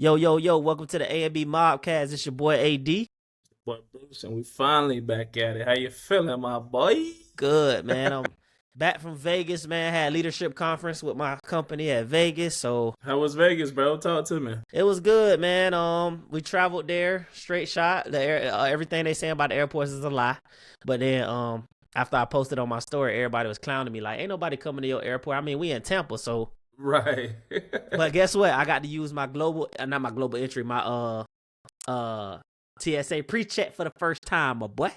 Yo, yo, yo, welcome to the A&B Mobcast. It's your boy AD. Boy, Bruce, and we finally back at it. How you feeling, my boy? Good, man. I'm back from Vegas, man. Had a leadership conference with my company at Vegas, so How was Vegas, bro? Talk to me. it was good, man. We traveled there, straight shot. Everything they saying about the airports is a lie. But then after I posted on my story, everybody was clowning me like, ain't nobody coming to your airport. I mean, we in Tampa, so Right. but guess what? I got to use my not my global entry, my TSA pre-check for the first time, my boy.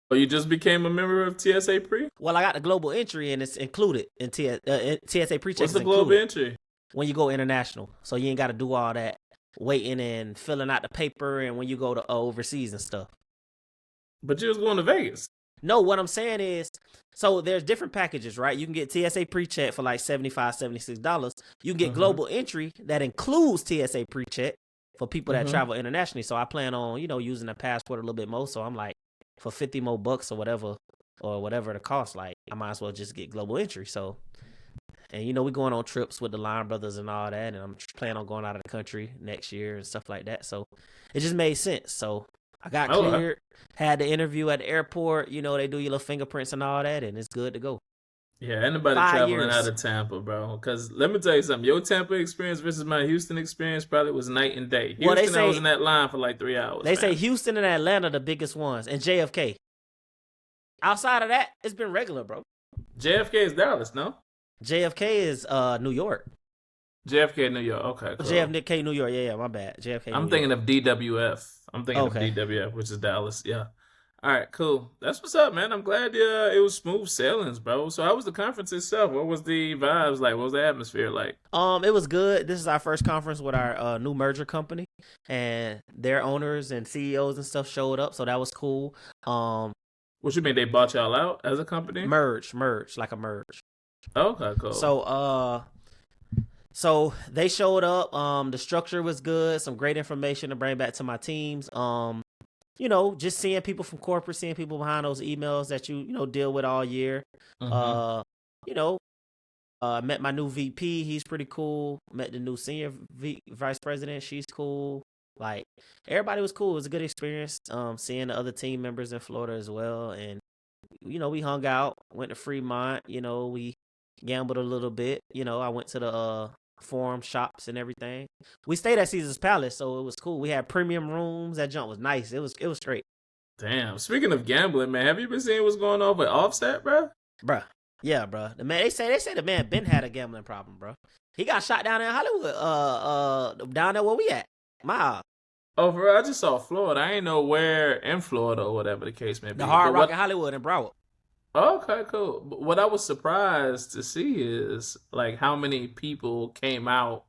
Oh, you just became a member of TSA Pre? Well, I got the global entry and it's included in TSA pre-check. What's Is the global included entry? when you go international, so you ain't got to do all that waiting and filling out the paper, and when you go to overseas and stuff. But you was going to Vegas. No, what I'm saying is, so there's different packages, right? You can get TSA pre-check for like $75, $76. You can get global entry that includes TSA pre-check for people that travel internationally. So I plan on, using the passport a little bit more. So I'm like, for 50 more bucks or whatever the cost, like I might as well just get global entry. So, and we're going on trips with the Line Brothers and all that, and I'm planning on going out of the country next year and stuff like that. So it just made sense. So I got cleared, had the interview at the airport. They do your little fingerprints and all that, and it's good to go. Yeah, anybody 5 traveling years. out of Tampa, bro. Because let me tell you something. Your Tampa experience versus my Houston experience probably was night and day. Houston, Well, they say- I was in that line for like 3 hours. They say Houston and Atlanta the biggest ones, and JFK. Outside of that, it's been regular, bro. JFK is Dallas, no? JFK is New York. JFK, New York. Okay, cool. JFK, New York. Yeah, my bad. JFK. I'm thinking of DWF. I'm thinking Okay. of DWF, which is Dallas. Yeah. All right, cool. That's what's up, man. I'm glad it was smooth sailings, bro. So how was the conference itself? What was the vibes like? What was the atmosphere like? It was good. This is our first conference with our new merger company, and their owners and CEOs and stuff showed up, so that was cool. What you mean they bought y'all out as a company? Merge, like a merge. Okay, cool. So they showed up. The structure was good. Some great information to bring back to my teams. Just seeing people from corporate, seeing people behind those emails that you deal with all year. Met my new VP. He's pretty cool. Met the new senior vice president. She's cool. Like, everybody was cool. It was a good experience. Seeing the other team members in Florida as well. And, we hung out, went to Fremont. We gambled a little bit. I went to the forum shops and everything. We stayed at Caesar's Palace, so it was cool. We had premium rooms. That junk was nice. It was straight. Damn. Speaking of gambling, man, have you been seeing what's going on with Offset, bro? Bruh. Yeah, bruh. The man, they say the man Ben had a gambling problem, bro. He got shot down in Hollywood, down there where we at. Oh, for real? I just saw Florida. I ain't know where in Florida or whatever the case may be. The Hard Rock in Hollywood in Broward. Okay, cool. But what I was surprised to see is like how many people came out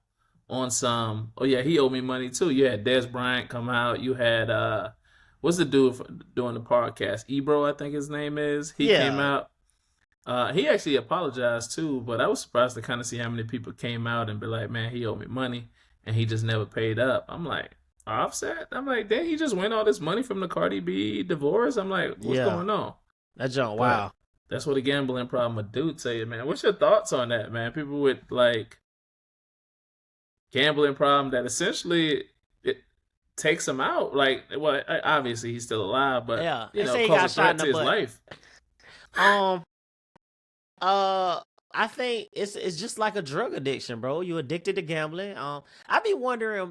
on some. Oh yeah, he owed me money too. You had Des Bryant come out. You had what's the dude doing the podcast? Ebro, I think his name is. He came out. He actually apologized too, but I was surprised to kind of see how many people came out and be like, "Man, he owed me money," and he just never paid up. I'm like, Offset? I'm like, didn't he just win all this money from the Cardi B divorce? I'm like, what's going on? That junk, wow. That's what a gambling problem would do to you, man. What's your thoughts on that, man? People with like gambling problem that essentially it takes him out. Like, well, obviously he's still alive, but cause a threat to his life. I think it's just like a drug addiction, bro. You addicted to gambling. I be wondering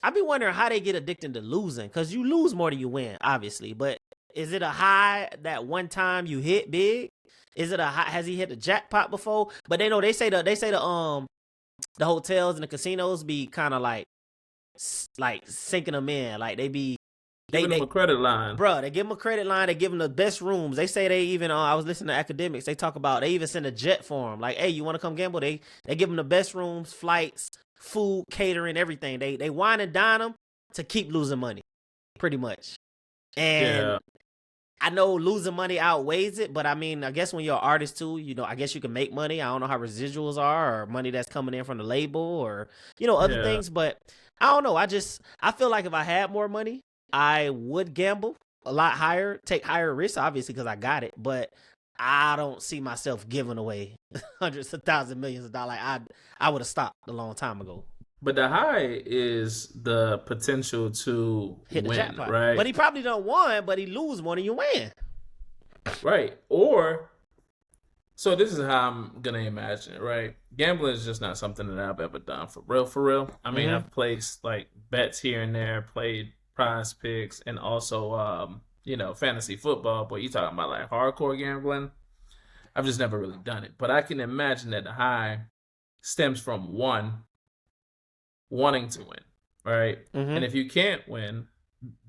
how they get addicted to losing, because you lose more than you win, obviously. But is it a high that one time you hit big? Is it a high? Has he hit the jackpot before? But they say the hotels and the casinos be kind of like sinking them in. Like they give them a credit line, bro. They give them a credit line. They give them the best rooms. They say they even. I was listening to academics. They talk about they even send a jet for them. Like, hey, you want to come gamble? They give them the best rooms, flights, food, catering, everything. They wine and dine them to keep losing money, pretty much. And I know losing money outweighs it, but I mean, I guess when you're an artist too, I guess you can make money. I don't know how residuals are, or money that's coming in from the label, or other things. But I don't know. I feel like if I had more money, I would gamble a lot higher, take higher risks, obviously, because I got it. But I don't see myself giving away hundreds of thousands, millions of dollars. I would have stopped a long time ago. But the high is the potential to Hit the win, jackpot. But right? he probably don't won, but he lose more than you win. Right. Or so this is how I'm gonna imagine it, right? Gambling is just not something that I've ever done for real, for real. I mean, Mm-hmm. I've placed like bets here and there, played prize picks, and also fantasy football. But you talking about like hardcore gambling? I've just never really done it. But I can imagine that the high stems from one wanting to win, right? Mm-hmm. And if you can't win,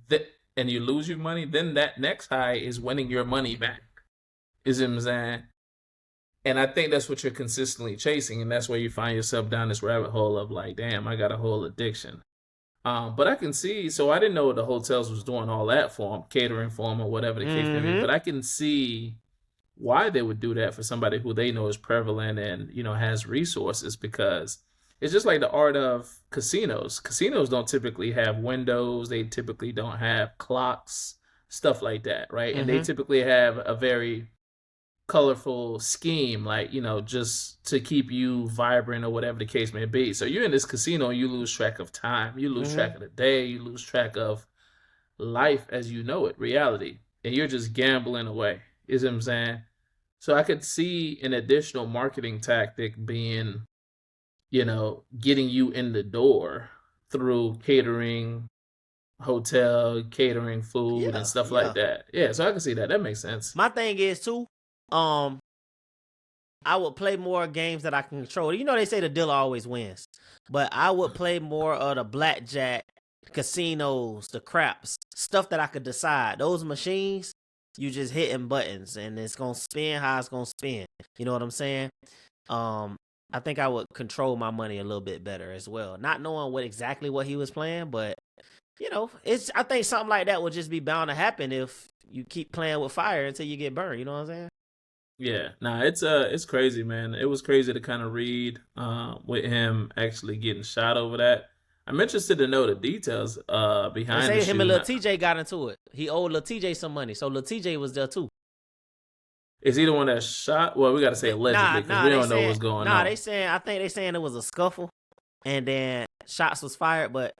th- and you lose your money, then that next high is winning your money back. Is what I'm saying? And I think that's what you're consistently chasing, and that's where you find yourself down this rabbit hole of like, damn, I got a whole addiction. But I can see, so I didn't know the hotels was doing all that for them, catering for them or whatever the case may be. Mm-hmm. But I can see why they would do that for somebody who they know is prevalent and has resources, because it's just like the art of casinos. Casinos don't typically have windows, they typically don't have clocks, stuff like that, right? And they Mm-hmm. typically have a very colorful scheme, like just to keep you vibrant or whatever the case may be. So you're in this casino, you lose track of time, you lose Mm-hmm. track of the day, you lose track of life as you know it, reality, and you're just gambling away. Is what I'm saying? So I could see an additional marketing tactic being, getting you in the door through catering, hotel, catering, food, and Yeah, stuff like yeah. that. Yeah, so I can see that. That makes sense. My thing is too, um, I would play more games that I can control. You know, they say the dealer always wins, but I would play more of the blackjack, casinos, the craps, stuff that I could decide. Those machines, you just hitting buttons and it's gonna spin how it's gonna spin. You know what I'm saying? Um, I think I would control my money a little bit better as well. Not knowing what he was playing, but it's I think something like that would just be bound to happen if you keep playing with fire until you get burned. You know what I'm saying? Yeah, nah, it's crazy, man. It was crazy to kind of read with him actually getting shot over that. I'm interested to know the details They behind the say him and shooting. Lil TJ got into it. He owed Lil TJ some money, so Lil TJ was there too. Is he the one that shot? Well, we got to say allegedly because we don't know what's going They on. saying I think they saying it was a scuffle, and then shots was fired. But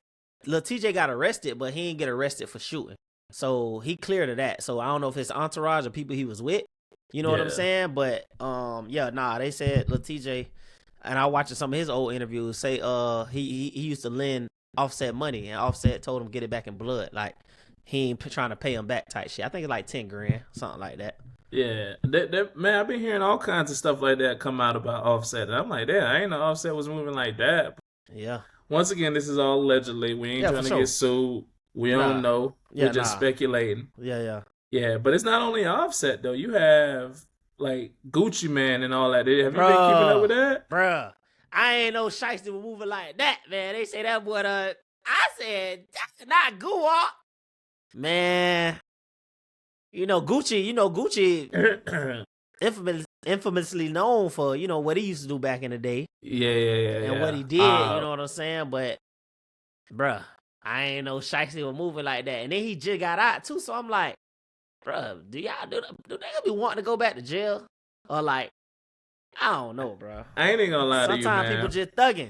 Lil TJ got arrested, but he didn't get arrested for shooting, so he cleared of that. So I don't know if it's entourage or people he was with. You know what I'm Yeah, saying? But yeah, they said Lil TJ, and I watching some of his old interviews say he used to lend Offset money, and Offset told him get it back in blood, like he ain't trying to pay him back type shit. I think it's like 10 grand, something like that. yeah. Man, I've been hearing all kinds of stuff like that come out about Offset, and I'm like, damn, I ain't know Offset was moving like that. Yeah, Once again, this is all allegedly. We ain't yeah, trying for to get sure. sued. We don't Nah, know. We're yeah, just nah, speculating. yeah, yeah. Yeah, but it's not only Offset though. You have like Gucci Man and all that. Have you been keeping up Bruh, with that? bruh. I ain't no shiesty was moving like that, man. They say that boy, I said, that's not Guwap. Man, Gucci, yeah, infamously known for, what he used to do back in the day yeah, yeah, and what yeah. he did, you know what I'm saying? But, bruh, I ain't no shiesty was moving like that. And then he just got out, too, so I'm like, bruh, do they be wanting to go back to jail? Or like, I don't know, bruh. I ain't gonna lie to you, Sometimes people man. just thugging.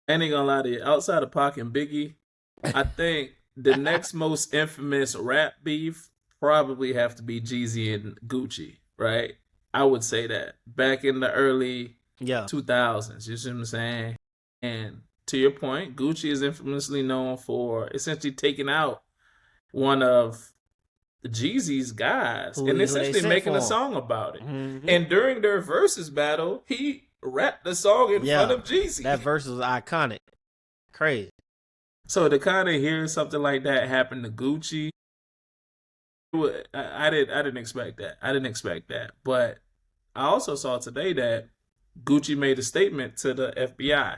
I ain't gonna lie to you. Outside of Pac and Biggie, I think the next most infamous rap beef probably have to be Jeezy and Gucci, right? I would say that back in the early Yeah. 2000s. You see what I'm saying? And to your point, Gucci is infamously known for essentially taking out one of Jeezy's guys Who and they essentially sent making for a him. song about it. Mm-hmm. And during their versus battle, he rapped the song in front Yeah. of Jeezy. That verse was iconic. Crazy. So to kind of hear something like that happen to Gucci, I didn't expect that. I didn't expect that. But I also saw today that Gucci made a statement to the FBI.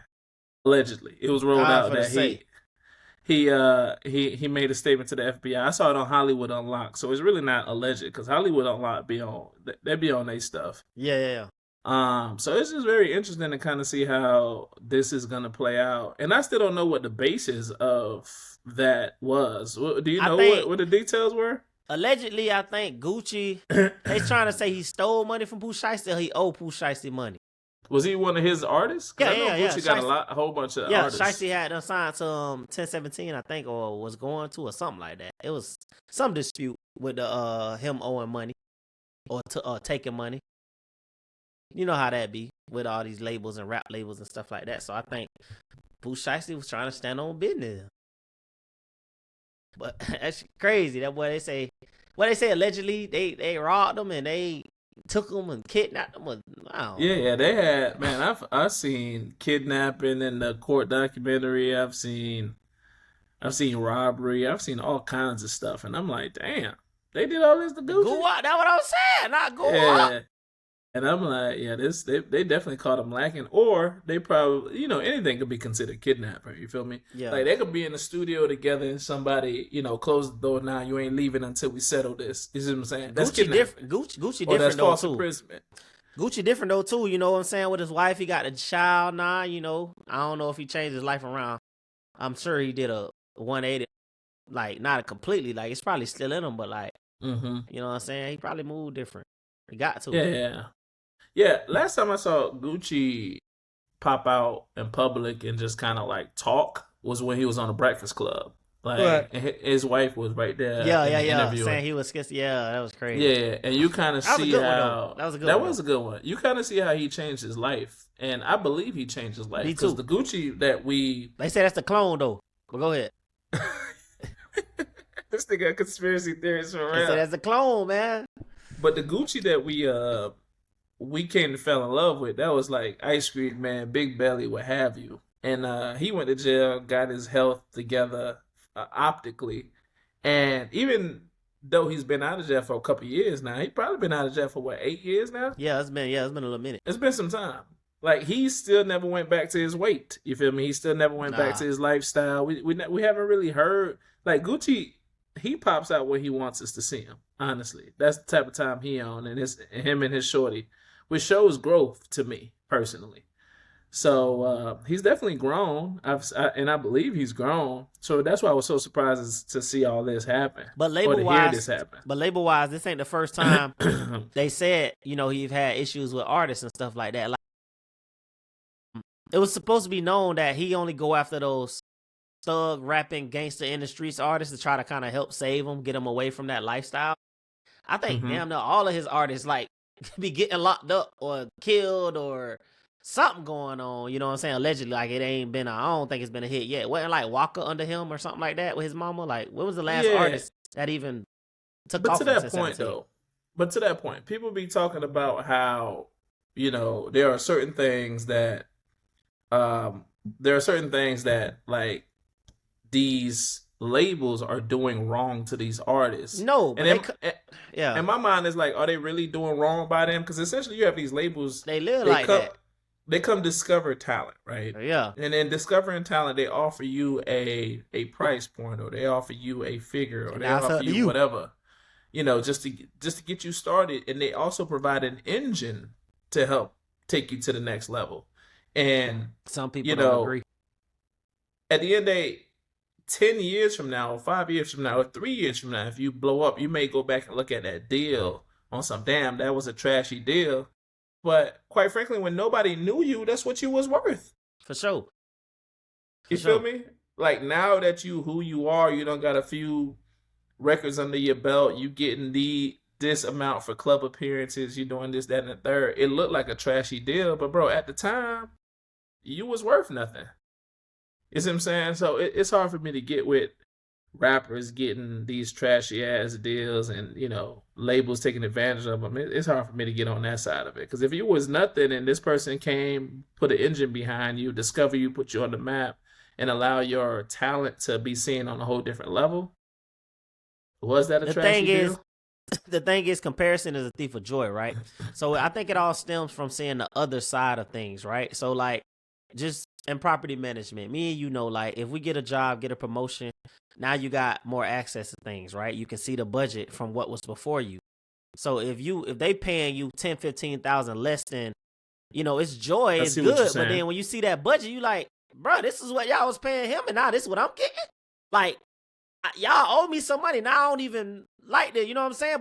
Allegedly, it was rolled I was out gonna that say. he made a statement to the FBI. I saw it on Hollywood Unlocked, so it's really not alleged because Hollywood Unlocked they be on their stuff. Yeah. So it's just very interesting to kind of see how this is gonna play out, and I still don't know what the basis of that was. Do you know what the details were? Allegedly, I think Gucci, they trying to say he stole money from Pooh Shiesty or he owed Pooh Shiesty money. Was he one of his artists? Because I know Gucci got Shiesty, a whole bunch of yeah, artists. Shiesty had them signed to 1017, I think, or was going to, or something like that. It was some dispute with the him owing money or taking money. You know how that be with all these labels and rap labels and stuff like that. So I think Boo Shiesty was trying to stand on business. But that's crazy. That boy, they say allegedly they robbed them and they took them and kidnapped them. Yeah, they had, man. I've seen kidnapping in the court documentary. I've seen robbery. I've seen all kinds of stuff, and I'm like, damn, they did all this to Gucci. Go up. That's what I was saying. Not go up. And I'm like, yeah, they definitely caught him lacking, or they probably, anything could be considered kidnapping. You feel me? Yeah. Like they could be in the studio together and somebody, close the door now. You ain't leaving until we settle this. You see what I'm saying? That's Gucci different. Gucci different that's though false too. imprisonment. Gucci different though too. You know what I'm saying? With his wife, he got a child now. I don't know if he changed his life around. I'm sure he did a 180, like not completely. Like it's probably still in him, but like, you know what I'm saying? He probably moved different. He got to. Yeah, last time I saw Gucci pop out in public and just kind of like talk was when he was on the Breakfast Club. Like his wife was right there. Yeah. Saying he was scared. Yeah, that was crazy. Yeah, and you kind of see how that was a good one. That was a good one. You kind of see how he changed his life, and I believe he changed his life because the Gucci that they say that's the clone though. But go ahead. This thing got conspiracy theories for real. They say that's the clone, man. But the Gucci that we came to fell in love with, that was like Ice Cream Man, Big Belly, what have you. And he went to jail, got his health together optically. And even though he's been out of jail for a couple years now, he's probably been out of jail for 8 years now? Yeah, it's been a little minute. It's been some time. Like he still never went back to his weight. You feel me? He still never went back to his lifestyle. We haven't really heard, like Gucci, he pops out when he wants us to see him. Honestly, that's the type of time he on, and him and his shorty, which shows growth to me personally. So he's definitely grown, I believe he's grown. So that's why I was so surprised to see all this happen. But label wise, this ain't the first time they said he's had issues with artists and stuff like that. Like it was supposed to be known that he only go after those thug rapping gangster in the streets artists to try to kind of help save them, get them away from that lifestyle. I think damn near all of his artists like be getting locked up or killed or something going on. You know what I'm saying? Allegedly, like it ain't been. I don't think it's been a hit yet. Wasn't like Walker under him or something like that with his mama? Like when was the last artist that even took off? To that point, people be talking about how there are certain things that like these labels are doing wrong to these artists. No, and in my mind, it's like, are they really doing wrong by them? Because essentially, you have these labels. They live like that. They come discover talent, right? Yeah. And then discovering talent, they offer you a price point, or they offer you a figure, or they offer you whatever. Just to get you started, and they also provide an engine to help take you to the next level. And some people don't agree. At the end of the day, 10 years from now, or 5 years from now, or 3 years from now, if you blow up, you may go back and look at that deal on some, damn, that was a trashy deal. But quite frankly, when nobody knew you, that's what you was worth. For sure. You feel me? Like now that who you are, you don't got a few records under your belt, you getting this amount for club appearances, you doing this, that, and the third. It looked like a trashy deal, but bro, at the time, you was worth nothing. You see what I'm saying? So it's hard for me to get with rappers getting these trashy ass deals and labels taking advantage of them. It's hard for me to get on that side of it, because if you was nothing and this person came, put an engine behind you, discover you, put you on the map, and allow your talent to be seen on a whole different level, was that a trashy deal? The thing is, comparison is a thief of joy, right? So I think it all stems from seeing the other side of things, right? So like just in property management, me and like if we get a job, get a promotion, now you got more access to things, right? You can see the budget from what was before you. So if they paying you 10, 15,000 less than, it's joy, it's good. But then when you see that budget, you like, bro, this is what y'all was paying him, and now this is what I'm getting. Like, y'all owe me some money. Now I don't even like that, you know what I'm saying?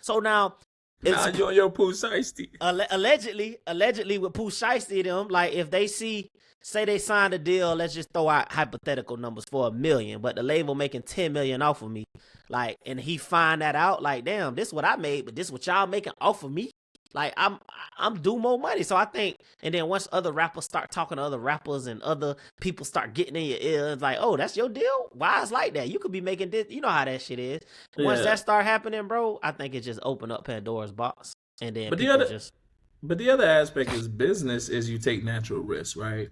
So now Nah, you on your Pooh Shiesty. Allegedly with Pooh Shiesty them, like if they say they signed a deal, let's just throw out hypothetical numbers for $1 million, but the label making $10 million off of me, like, and he find that out, like, damn, this what I made, but this what y'all making off of me. Like I'm due more money. So I think, and then once other rappers start talking to other rappers and other people start getting in your ear, it's like, oh, that's your deal? Why it's like that? You could be making this. You know how that shit is. Once that start happening, bro, I think it just open up Pandora's box. And then But the other aspect is business is you take natural risks, right?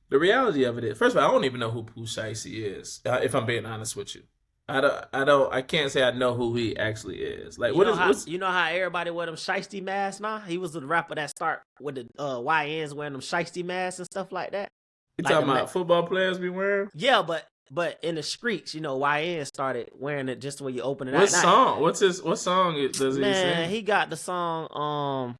The reality of it is, first of all, I don't even know who Pooh Shiesty is, if I'm being honest with you. I can't say I know who he actually is. Like, you know how everybody wear them shiesty masks now? He was the rapper that start with the YNs wearing them shiesty masks and stuff like that. You like talking about football players be wearing? Yeah, but in the streets, you know, YN started wearing it just when you open it. What song? What song does he sing? Man, he got the song.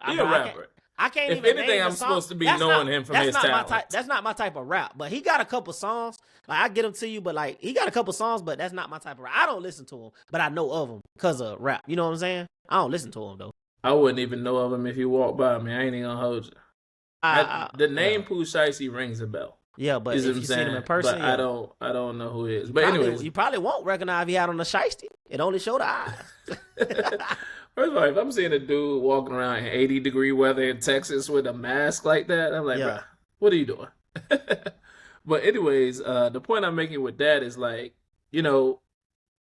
He a rapper. I can't if even anything, name I'm supposed to be knowing him from his talent. That's not my type of rap. But he got a couple songs. Like, I get them to you, but like he got a couple songs, but that's not my type of rap. I don't listen to him, but I know of him because of rap. You know what I'm saying? I don't listen to him though. I wouldn't even know of him if he walked by me. I ain't even gonna hold you. The name Pooh Shiesty rings a bell. Yeah, but if you see him in person, I don't know who he is. But anyways, you probably won't recognize if he had on the shiesty. It only showed the eyes. First of all, if I'm seeing a dude walking around in 80-degree weather in Texas with a mask like that, I'm like, bro, what are you doing? But anyways, the point I'm making with that is like, you know,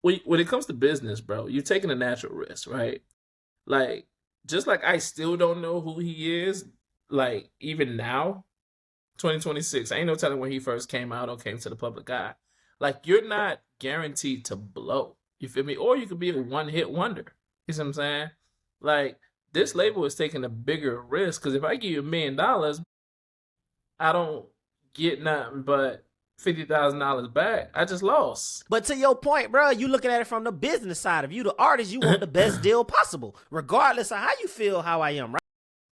when it comes to business, bro, you're taking a natural risk, right? Like, just like I still don't know who he is, like, even now, 2026, I ain't no telling when he first came out or came to the public eye. Like, you're not guaranteed to blow. You feel me? Or you could be a one-hit wonder. You see what I'm saying? Like, this label is taking a bigger risk because if I give you $1 million, I don't get nothing but $50,000 back. I just lost. But to your point, bro, you looking at it from the business side. If you the artist, you want the best deal possible, regardless of how you feel, how I am, right?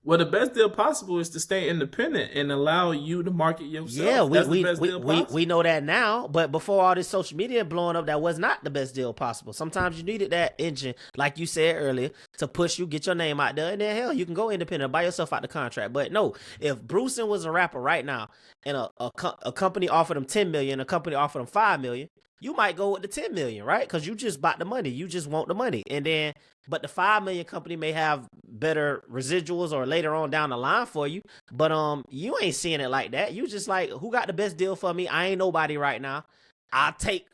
Well, the best deal possible is to stay independent and allow you to market yourself. Yeah, we know that now. But before all this social media blowing up, that was not the best deal possible. Sometimes you needed that engine, like you said earlier, to push you, get your name out there, and then hell, you can go independent, buy yourself out the contract. But no, if Brucein was a rapper right now, and a company offered him $10 million, a company offered him $5 million, you might go with the $10 million, right? Because you just bought the money. You just want the money. And then, but the $5 million company may have better residuals or later on down the line for you. But you ain't seeing it like that. You just like, who got the best deal for me? I ain't nobody right now. I'll take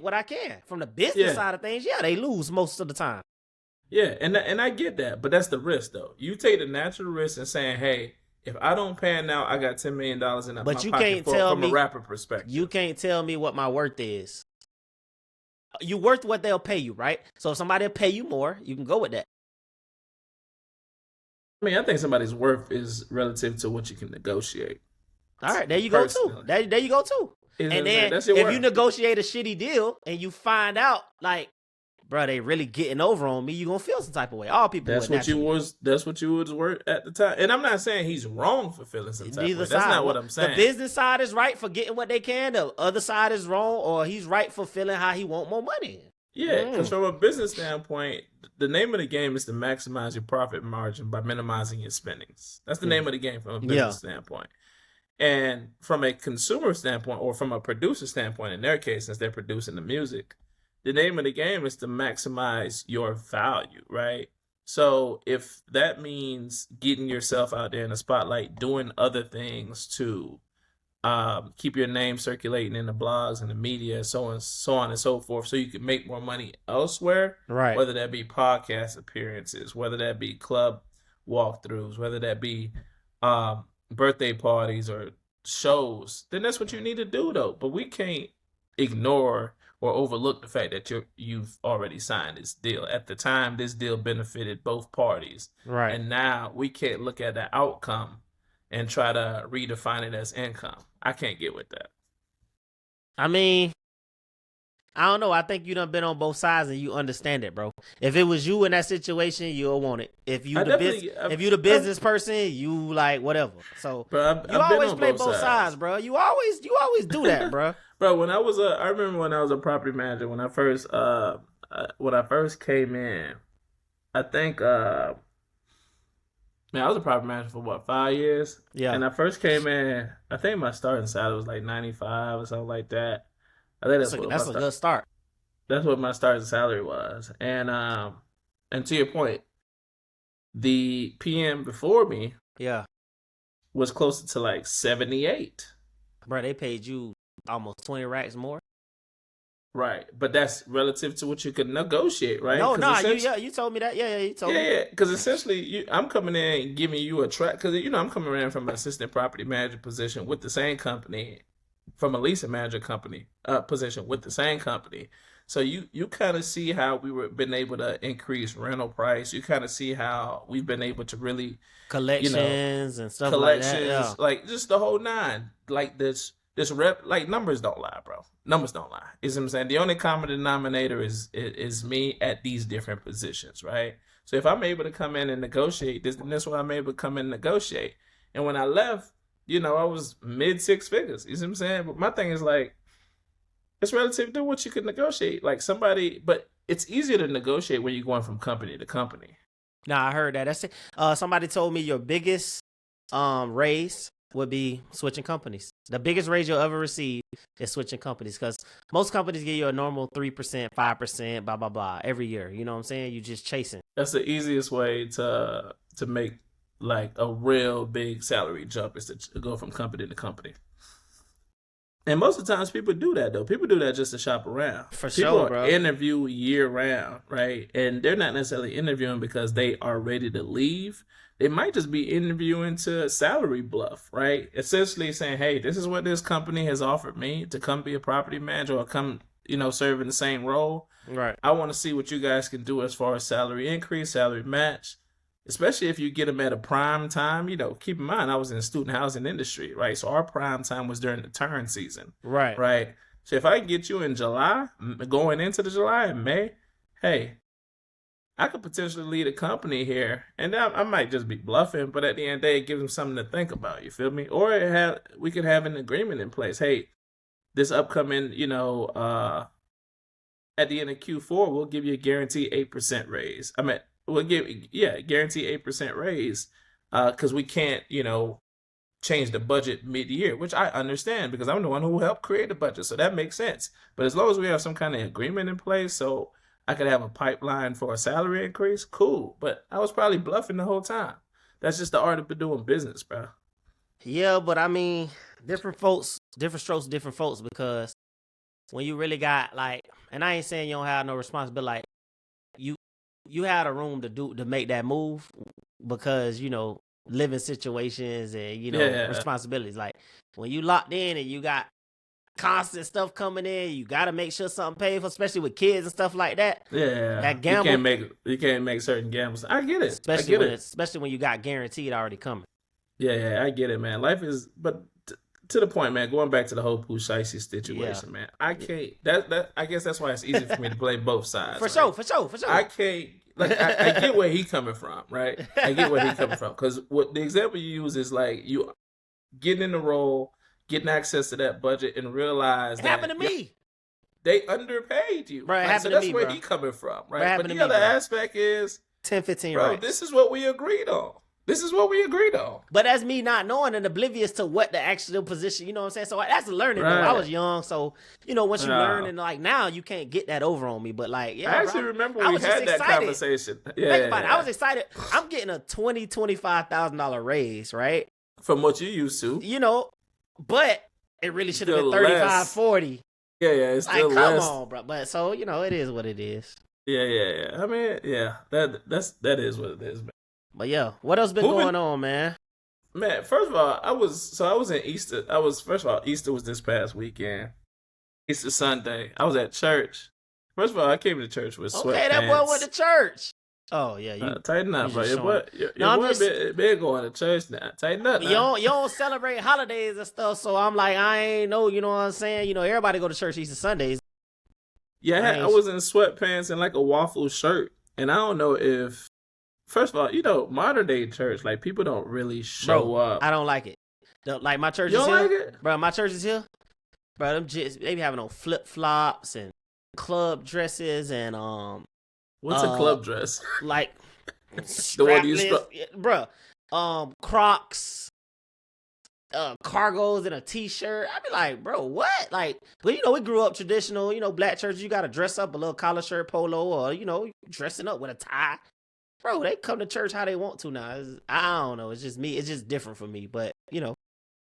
what I can. From the business side of things, they lose most of the time. Yeah, and I get that, but that's the risk though. You take the natural risk and saying, hey, if I don't pan out, I got $10 million in my pocket from a rapper perspective. You can't tell me what my worth is. You worth what they'll pay you, right? So if somebody will pay you more, you can go with that. I mean, I think somebody's worth is relative to what you can negotiate. All right, there you go too. There you go too. And then if you negotiate a shitty deal and you find out, like, bro, they really getting over on me, you gonna feel some type of way. All people. That's what you was worth at the time. And I'm not saying he's wrong for feeling some type of way. That's not what I'm saying. The business side is right for getting what they can. The other side is wrong, or he's right for feeling how he want more money. Yeah, because from a business standpoint, the name of the game is to maximize your profit margin by minimizing your spendings. That's the name of the game from a business standpoint. And from a consumer standpoint, or from a producer standpoint, in their case, since they're producing the music, the name of the game is to maximize your value, right? So if that means getting yourself out there in the spotlight, doing other things to keep your name circulating in the blogs and the media, so on and so forth, so you can make more money elsewhere, right? Whether that be podcast appearances, whether that be club walkthroughs, whether that be birthday parties or shows, then that's what you need to do, though. But we can't ignore or overlook the fact that you've already signed this deal. At the time, this deal benefited both parties. Right. And now we can't look at the outcome and try to redefine it as income. I can't get with that. I mean, I don't know. I think you done been on both sides and you understand it, bro. If it was you in that situation, you'll want it. If you the business person, you like whatever. So bro, you always play both sides, bro. You always do that, bro. Bro, I remember when I was a property manager, when I first came in, I think man, I was a property manager for what, 5 years? Yeah, And I first came in, I think my starting salary was like 95 or something like that. I think that's a good start. that's what my starting salary was. And to your point, the PM before me Yeah, was closer to like 78. bro, they paid you almost 20 racks more. Right. But that's relative to what you could negotiate, right? No, Because nah, you told me that. Yeah, you told me. yeah, because essentially, I'm coming in and giving you a track. Because I'm coming in from an assistant property manager position with the same company, from a leasing manager company position with the same company. So you kind of see how been able to increase rental price. You kind of see how we've been able to really, Collections and stuff like that. Yeah, collections, like just the whole nine. Like this rep, like numbers don't lie, bro. Numbers don't lie. You see what I'm saying? The only common denominator is me at these different positions, right? So if I'm able to come in and negotiate this, then that's why I'm able to come in and negotiate. And when I left, I was mid six figures. You see what I'm saying? But my thing is like, it's relative to what you could negotiate. Like somebody, but it's easier to negotiate when you're going from company to company. nah, I heard that. That's it. Somebody told me your biggest raise would be switching companies. The biggest raise you'll ever receive is switching companies, because most companies give you a normal 3%, 5%, blah blah blah every year. You know what I'm saying? You just chasing. That's the easiest way to make like a real big salary jump, is to go from company to company. And most of the times people do that though. People do that just to shop around. For People sure, bro. interview year round, right? And they're not necessarily interviewing because they are ready to leave. They might just be interviewing to salary bluff, right? Essentially saying, hey, this is what this company has offered me to come be a property manager or come, serve in the same role. Right. I want to see what you guys can do as far as salary increase, salary match, especially if you get them at a prime time. Keep in mind, I was in the student housing industry, right? So our prime time was during the turn season, Right. right? So if I can get you in July, going into the July and May, hey, I could potentially lead a company here, and I might just be bluffing, but at the end of the day, it gives them something to think about. You feel me? Or we could have an agreement in place. Hey, this upcoming, at the end of Q4, we'll give you a guaranteed 8% raise. We'll guarantee 8% raise, because we can't, change the budget mid-year, which I understand because I'm the one who helped create the budget, so that makes sense. But as long as we have some kind of agreement in place, so I could have a pipeline for a salary increase, cool. But I was probably bluffing the whole time. That's just the art of doing business, bro. Yeah, but I mean, different folks, different strokes, different folks. Because when you really got like, and I ain't saying you don't have no responsibility, like you had a room to make that move, because living situations and responsibilities. Like when you locked in and you got constant stuff coming in, you got to make sure something paid for, especially with kids and stuff like that. Yeah, that gamble, you can't make certain gambles. I get it, especially when you got guaranteed already coming. Yeah, I get it, man. Life is, but to the point, man. Going back to the whole Pooh Shiesty situation, man. I can't. That I guess that's why it's easy for me to play both sides. For sure. I can't. Like I get where he coming from, right? I get where he coming from, because what the example you use is like you getting in the role, getting access to that budget, and realize it that happened to me. They underpaid you, right? So that's where he coming from, right? But the other aspect is 10, 15, bro. right? This is what we agreed on. But that's me not knowing and oblivious to what the actual position, you know what I'm saying? So that's learning. Right. Though. I was young, so once you learn, and like now you can't get that over on me. But like, yeah, I actually remember we had that conversation. Yeah, think about it. I was excited. I'm getting a $25,000 raise, right? From what you used to, but it really should have been 35, 40. Yeah, it's still like, less. Come on, bro. But so it is what it is. Yeah. I mean, yeah, that is what it is, man. But yeah, what else been going on, man? Man, first of all, I was in Easter. Easter was this past weekend. Easter Sunday. I was at church. First of all, I came to church with sweatpants. Okay, that boy went to church. Oh yeah, tighten up, bro. Your boy been going to church now. Tighten up. Now. You don't celebrate holidays and stuff, so I'm like, I ain't know. You know what I'm saying? Everybody go to church Easter Sundays. Yeah, I was in sweatpants and like a waffle shirt, and I don't know if. First of all, modern day church, like people don't really show up. I don't like it. Like my church is here. Like it? Bro, my church is here. Bro, they be having on flip flops and club dresses and What's a club dress? Like The one you strapless, bruh. Crocs, cargos and a t-shirt. I'd be like, bro, what? Like, but we grew up traditional, black church, you gotta dress up, a little collar shirt, polo, or dressing up with a tie. Bro, they come to church how they want to now. I don't know. It's just me. It's just different for me. But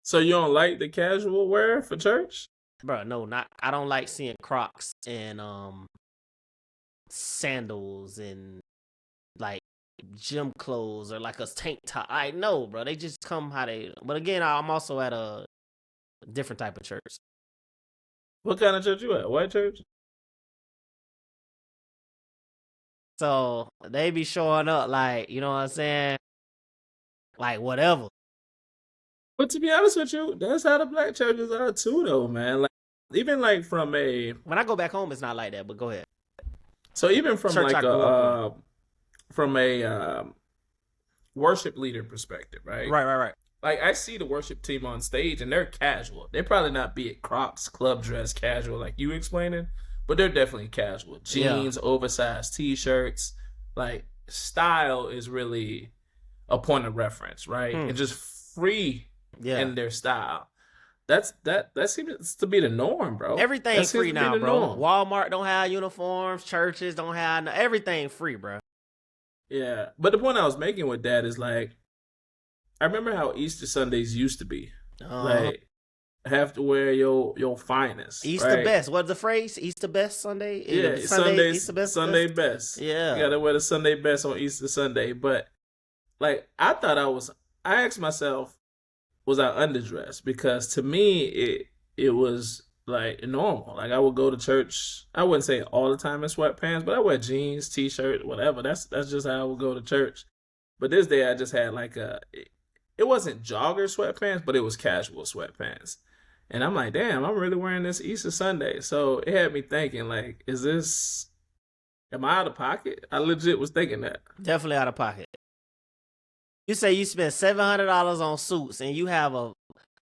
So you don't like the casual wear for church? bro, no, not. I don't like seeing Crocs and sandals and like gym clothes or like a tank top. I know, bro. They just come how they. But again, I'm also at a different type of church. What kind of church you at? White church? So they be showing up like, you know what I'm saying? Like whatever. But to be honest with you, that's how the black churches are too, though, man. Like even like from a When I go back home, it's not like that. But go ahead. so even from Church I like grew up from a worship leader perspective, right? Right. Like I see the worship team on stage and they're casual. They probably not be at Crocs, club dress, casual like you explaining, but they're definitely casual. Jeans, oversized t-shirts. Like style is really a point of reference, right? And just free in their style. That seems to be the norm, bro. Everything's free now, bro. Norm. Walmart don't have uniforms. Churches don't have everything free, bro. Yeah, but the point I was making with that is like, I remember how Easter Sundays used to be. Like, have to wear your finest. Easter best. What's the phrase? Easter best Sunday. Yeah, Easter best. Sunday best. Yeah, you gotta wear the Sunday best on Easter Sunday. But like, I asked myself, was I underdressed? Because to me, it was like normal. Like I would go to church. I wouldn't say all the time in sweatpants, but I wear jeans, t-shirt, whatever. That's just how I would go to church. But this day I just had like it wasn't jogger sweatpants, but it was casual sweatpants. And I'm like, damn, I'm really wearing this Easter Sunday. So it had me thinking, like, am I out of pocket? I legit was thinking that. Definitely out of pocket. You say you spent $700 on suits and you have a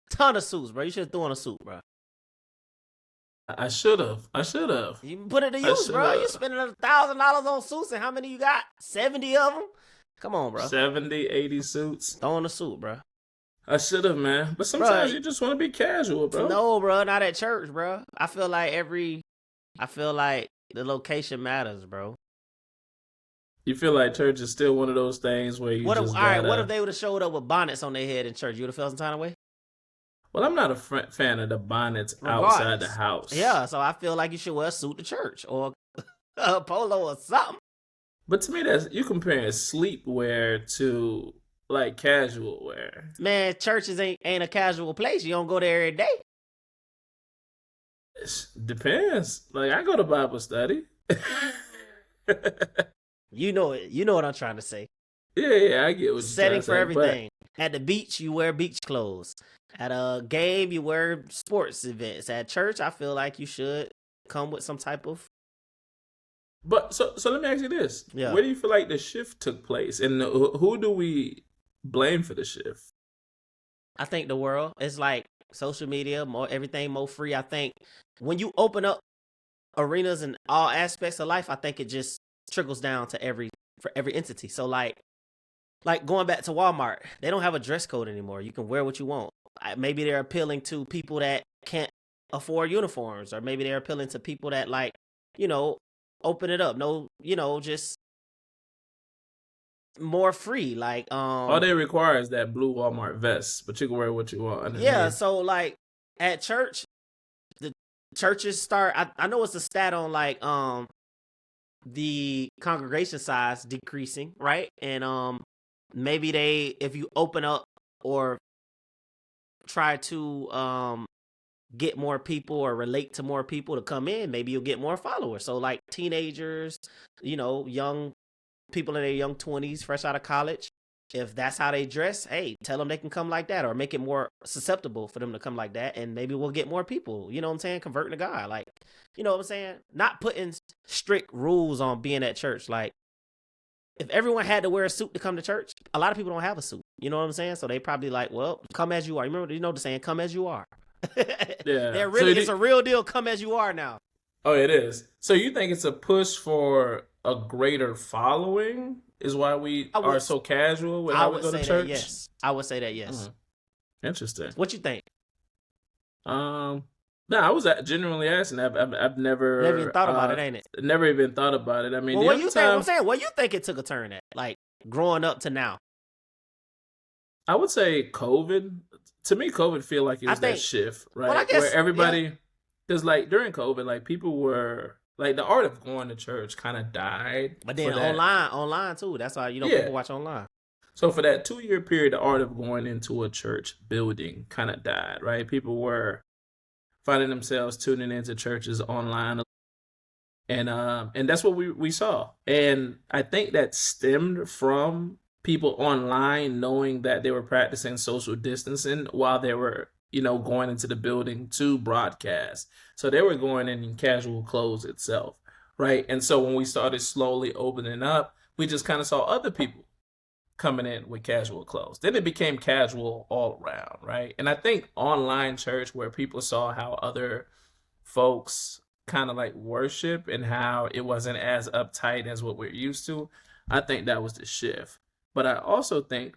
ton of suits, bro. You should have thrown a suit, bro. I should have. You put it to use, bro. You spending $1,000 on suits and how many you got? 70 of them? Come on, bro. 70, 80 suits. Throwing a suit, bro. I should have, man. But sometimes you just want to be casual, bro. No, bro. Not at church, bro. I feel like the location matters, bro. You feel like church is still one of those things where what if they would have showed up with bonnets on their head in church? You would have felt some kind of way? Well, I'm not a fan of the bonnets outside the house. Yeah, so I feel like you should wear a suit to church or a polo or something. But to me, you comparing sleepwear to like casual wear. Man, churches ain't a casual place. You don't go there every day. It depends. Like I go to Bible study. You know it. You know what I'm trying to say. Yeah, I get what you're setting for say, everything. But at the beach, you wear beach clothes. At a game, you wear sports events. At church, I feel like you should come with some type of. But so let me ask you this: where do you feel like the shift took place, and who do we blame for the shift? I think the world. It's like social media, everything more free. I think when you open up arenas in all aspects of life, I think it just trickles down to every entity. So like going back to Walmart, they don't have a dress code anymore. You can wear what you want. Maybe they're appealing to people that can't afford uniforms, or maybe they're appealing to people that like, open it up. No, just more free. Like all they require is that blue Walmart vest, but you can wear what you want underneath. Yeah, so like at church, the churches start. I know it's a stat on like the congregation size decreasing, right? And maybe if you open up or try to get more people or relate to more people to come in, maybe you'll get more followers. So like teenagers, young people in their young 20s, fresh out of college, if that's how they dress, hey, tell them they can come like that, or make it more susceptible for them to come like that, and maybe we'll get more people, you know what I'm saying, converting to God. Like, you know what I'm saying? Not putting strict rules on being at church. Like, if everyone had to wear a suit to come to church, a lot of people don't have a suit. You know what I'm saying? So they probably like, well, come as you are. Remember, the saying, come as you are. Yeah. It's a real deal, come as you are now. Oh, it is. So you think it's a push for a greater following is why we I are would so casual with I how we would go to say that church. yes. I would say that yes. Mm, interesting. What you think? Um, no, I was genuinely asking. I've Never even never thought about it, ain't it? never even thought about it. I mean, Well, the what only you think? I'm time saying, what you think it took a turn at? Like growing up to now. I would say COVID. To me, COVID feel like it I was that think. shift, Well, I right? Where guess yeah. everybody, because like during COVID, like people were like the art of going to church kind of died But for then that. online too. That's why Yeah. people watch online. So for that 2 year period, the art of going into a church building kind of died, right? People were finding themselves tuning into churches online, and that's what we saw. And I think that stemmed from people online knowing that they were practicing social distancing while they were going into the building to broadcast. So they were going in casual clothes itself, right? And so when we started slowly opening up, we just kind of saw other people coming in with casual clothes. Then it became casual all around, right? And I think online church, where people saw how other folks kind of like worship and how it wasn't as uptight as what we're used to, I think that was the shift. But I also think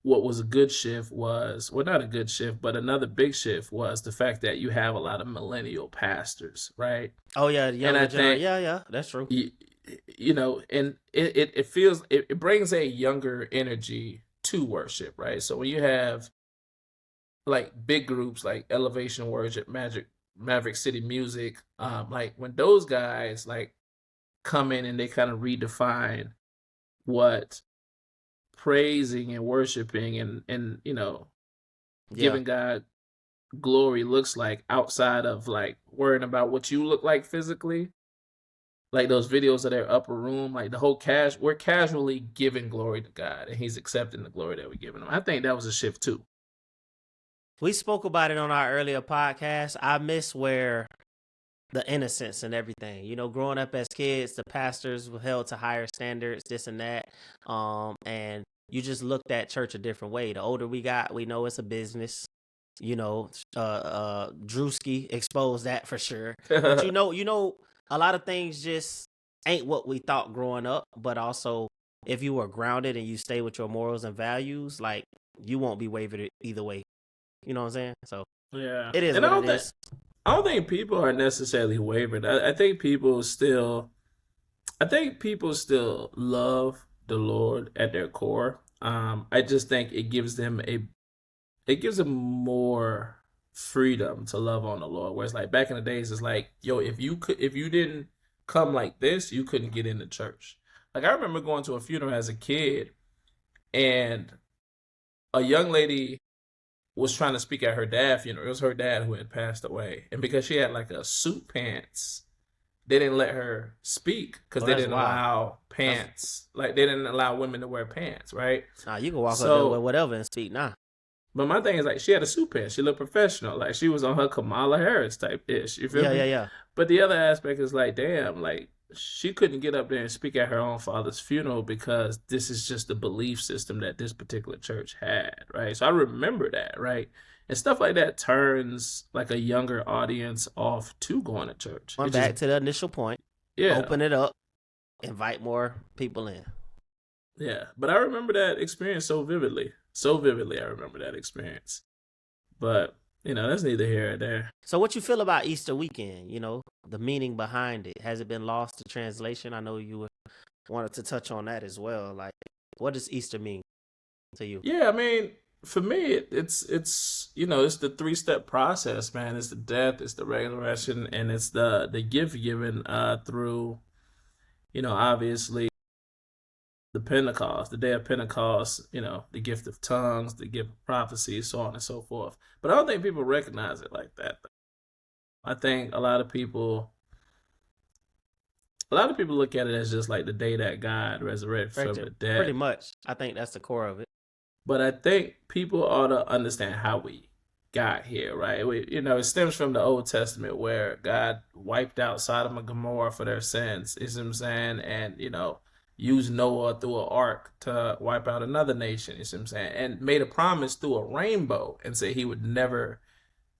what was a good shift was, well, not a good shift, but another big shift was the fact that you have a lot of millennial pastors, right? Oh yeah, the And younger I generation. think Yeah, that's true. and it feels it brings a younger energy to worship, right? So when you have like big groups like Elevation Worship, Maverick City Music, like when those guys like come in and they kind of redefine what praising and worshiping and Yeah, giving God glory looks like outside of like worrying about what you look like physically. Like those videos of their upper room, like the whole we're casually giving glory to God, and He's accepting the glory that we're giving Him. I think that was a shift too. we spoke about it on our earlier podcast. I miss where the innocence and everything. Growing up as kids, the pastors were held to higher standards, this and that. And you just looked at church a different way. The older we got, we know it's a business. Drewski exposed that for sure. But a lot of things just ain't what we thought growing up. But also, if you were grounded and you stay with your morals and values, like you won't be wavered either way. You know what I'm saying? So Yeah, it is and what it is. I don't think people are necessarily wavered. I think people still love the Lord at their core. I just think it gives them more freedom to love on the Lord. Whereas like back in the days, it's like, yo, if you didn't come like this, you couldn't get into church. Like I remember going to a funeral as a kid, and a young lady was trying to speak at her dad's funeral. It was her dad who had passed away, and because she had like a suit pants, they didn't let her speak because Oh, they that's didn't wild. allow That's pants. Like they didn't allow women to wear pants, right? Nah, you can walk up there with So, whatever and speak. Nah, but my thing is like she had a suit pants. She looked professional, like she was on her Kamala Harris type ish. You feel yeah, me? yeah, yeah. But the other aspect is like, damn, like she couldn't get up there and speak at her own father's funeral because this is just the belief system that this particular church had, right? So I remember that, right? And stuff like that turns like a younger audience off to going to church. It Going just, back to the initial point, yeah, open it up, invite more people in. yeah. But I remember that experience so vividly. So vividly, I remember that experience. But, that's neither here or there. So, what you feel about Easter weekend? The meaning behind it. Has it been lost to translation? I know you wanted to touch on that as well. Like, what does Easter mean to you? Yeah, I mean, for me, it's the 3 step process, man. It's the death, it's the resurrection, and it's the gift given through, obviously the Pentecost, the day of Pentecost, the gift of tongues, the gift of prophecy, so on and so forth. But I don't think people recognize it like that. I think a lot of people look at it as just like the day that God resurrected from the Pretty dead. much. I think that's the core of it. But I think people ought to understand how we got here, right? It stems from the Old Testament where God wiped out Sodom and Gomorrah for their sins, you see what I'm saying? And, used Noah through an ark to wipe out another nation, you see what I'm saying? And made a promise through a rainbow and said he would never,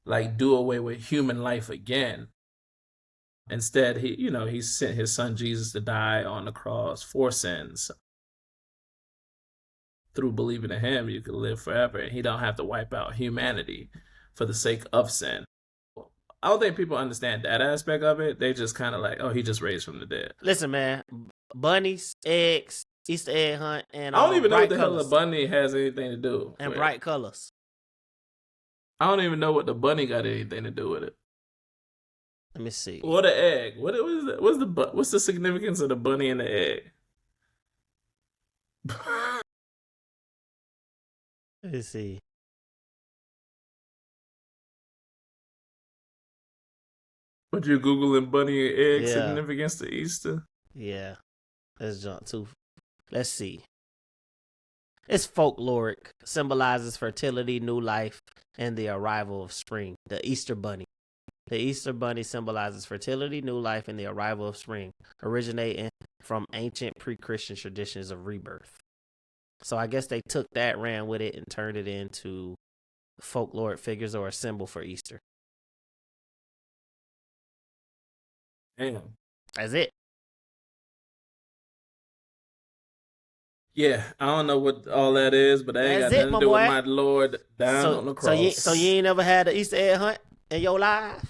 like, do away with human life again. Instead, he sent his son Jesus to die on the cross for sins. Through believing in him, you can live forever, and he don't have to wipe out humanity for the sake of sin. I don't think people understand that aspect of it. They just kind of like, oh, he just raised from the dead. Listen, man, bunnies, eggs, Easter egg hunt, and I don't even know what the colors. hell a bunny has anything to do and with. Bright colors. I don't even know what the bunny got anything to do with it. Let me see. Or the egg. What's the significance of the bunny and the egg? Let me see. But you're Googling bunny and egg significance to Easter? Yeah. Let's jump to. Let's see. It's folkloric. Symbolizes fertility, new life, and the arrival of spring. The Easter bunny. The Easter bunny symbolizes fertility, new life, and the arrival of spring, originating from ancient pre-Christian traditions of rebirth. So I guess they took that, ran with it, and turned it into folkloric figures or a symbol for Easter. Damn. That's it. Yeah, I don't know what all that is, but that ain't got nothing to do with my Lord down on the cross. So you ain't never had an Easter egg hunt in your life?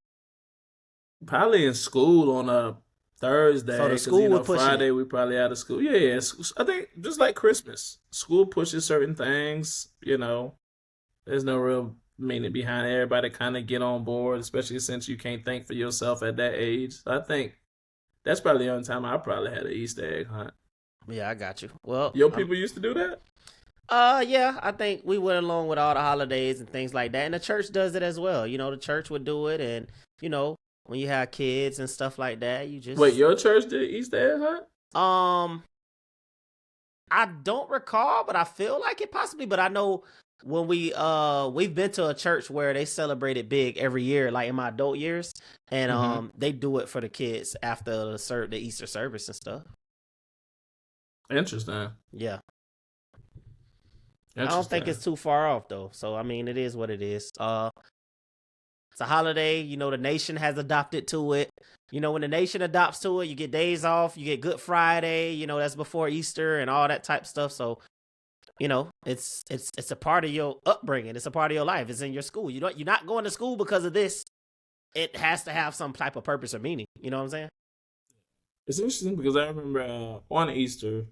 Probably in school on a Thursday. So the school would push Friday we probably out of school. Yeah. I think just like Christmas, school pushes certain things. There's no real meaning behind it. Everybody kind of get on board, especially since you can't think for yourself at that age. So I think that's probably the only time I probably had an Easter egg hunt. Yeah, I got you. Well, your people used to do that? Yeah, I think we went along with all the holidays and things like that. And the church does it as well. The church would do it. And, when you have kids and stuff like that, you just... Wait, your church did Easter egg hunt? I don't recall, but I feel like it possibly. But I know when we've been to a church where they celebrate it big every year, like in my adult years. And they do it for the kids after the Easter service and stuff. Interesting. Yeah. I don't think it's too far off though. So I mean, it is what it is. It's a holiday. The nation has adopted to it. When the nation adopts to it, you get days off. You get Good Friday. That's before Easter and all that type of stuff. So, it's a part of your upbringing. It's a part of your life. It's in your school. You're not going to school because of this. It has to have some type of purpose or meaning. You know what I'm saying? It's interesting because I remember on Easter,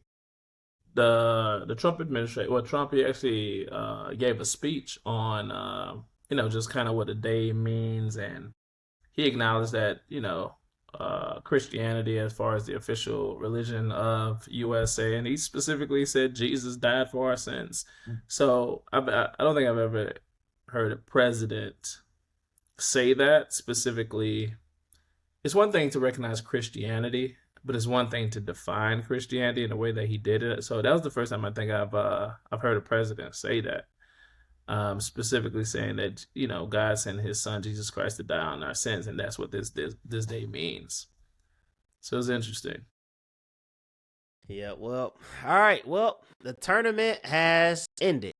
the Trump administration, Trump actually gave a speech on, just kind of what a day means. And he acknowledged that, Christianity as far as the official religion of USA. And he specifically said Jesus died for our sins. So I don't think I've ever heard a president say that specifically. It's one thing to recognize Christianity, but it's one thing to define Christianity in the way that he did it. So that was the first time I think I've heard a president say that, specifically saying that God sent His Son Jesus Christ to die on our sins, and that's what this day means. So it's interesting. Yeah. Well. All right. Well, the tournament has ended.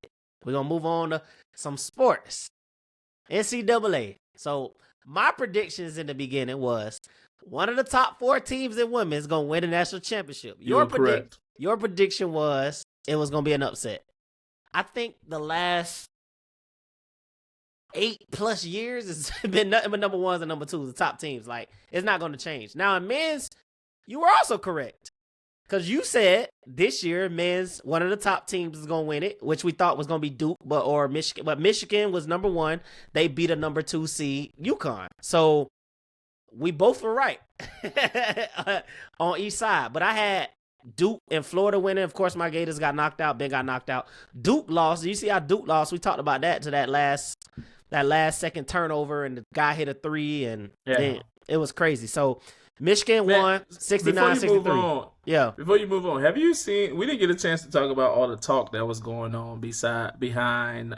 We're gonna move on to some sports. NCAA. So my predictions in the beginning was one of the top 4 teams in women is going to win the national championship. Your prediction was it was going to be an upset. I think the last 8+ years it's been nothing but number 1s and number 2s, the top teams. Like, it's not going to change. Now, in men's, you were also correct. Because you said this year, men's, one of the top teams is going to win it, which we thought was going to be Duke or Michigan. But Michigan was number 1. They beat a number 2 seed, UConn. So we both were right on each side. But I had Duke and Florida winning. Of course, my Gators got knocked out. Ben got knocked out. Duke lost. You see how Duke lost? We talked about that to that last second turnover, and the guy hit a 3, and then it was crazy. So Michigan won 69-63. Yeah. Before you move on, have you seen? We didn't get a chance to talk about all the talk that was going on behind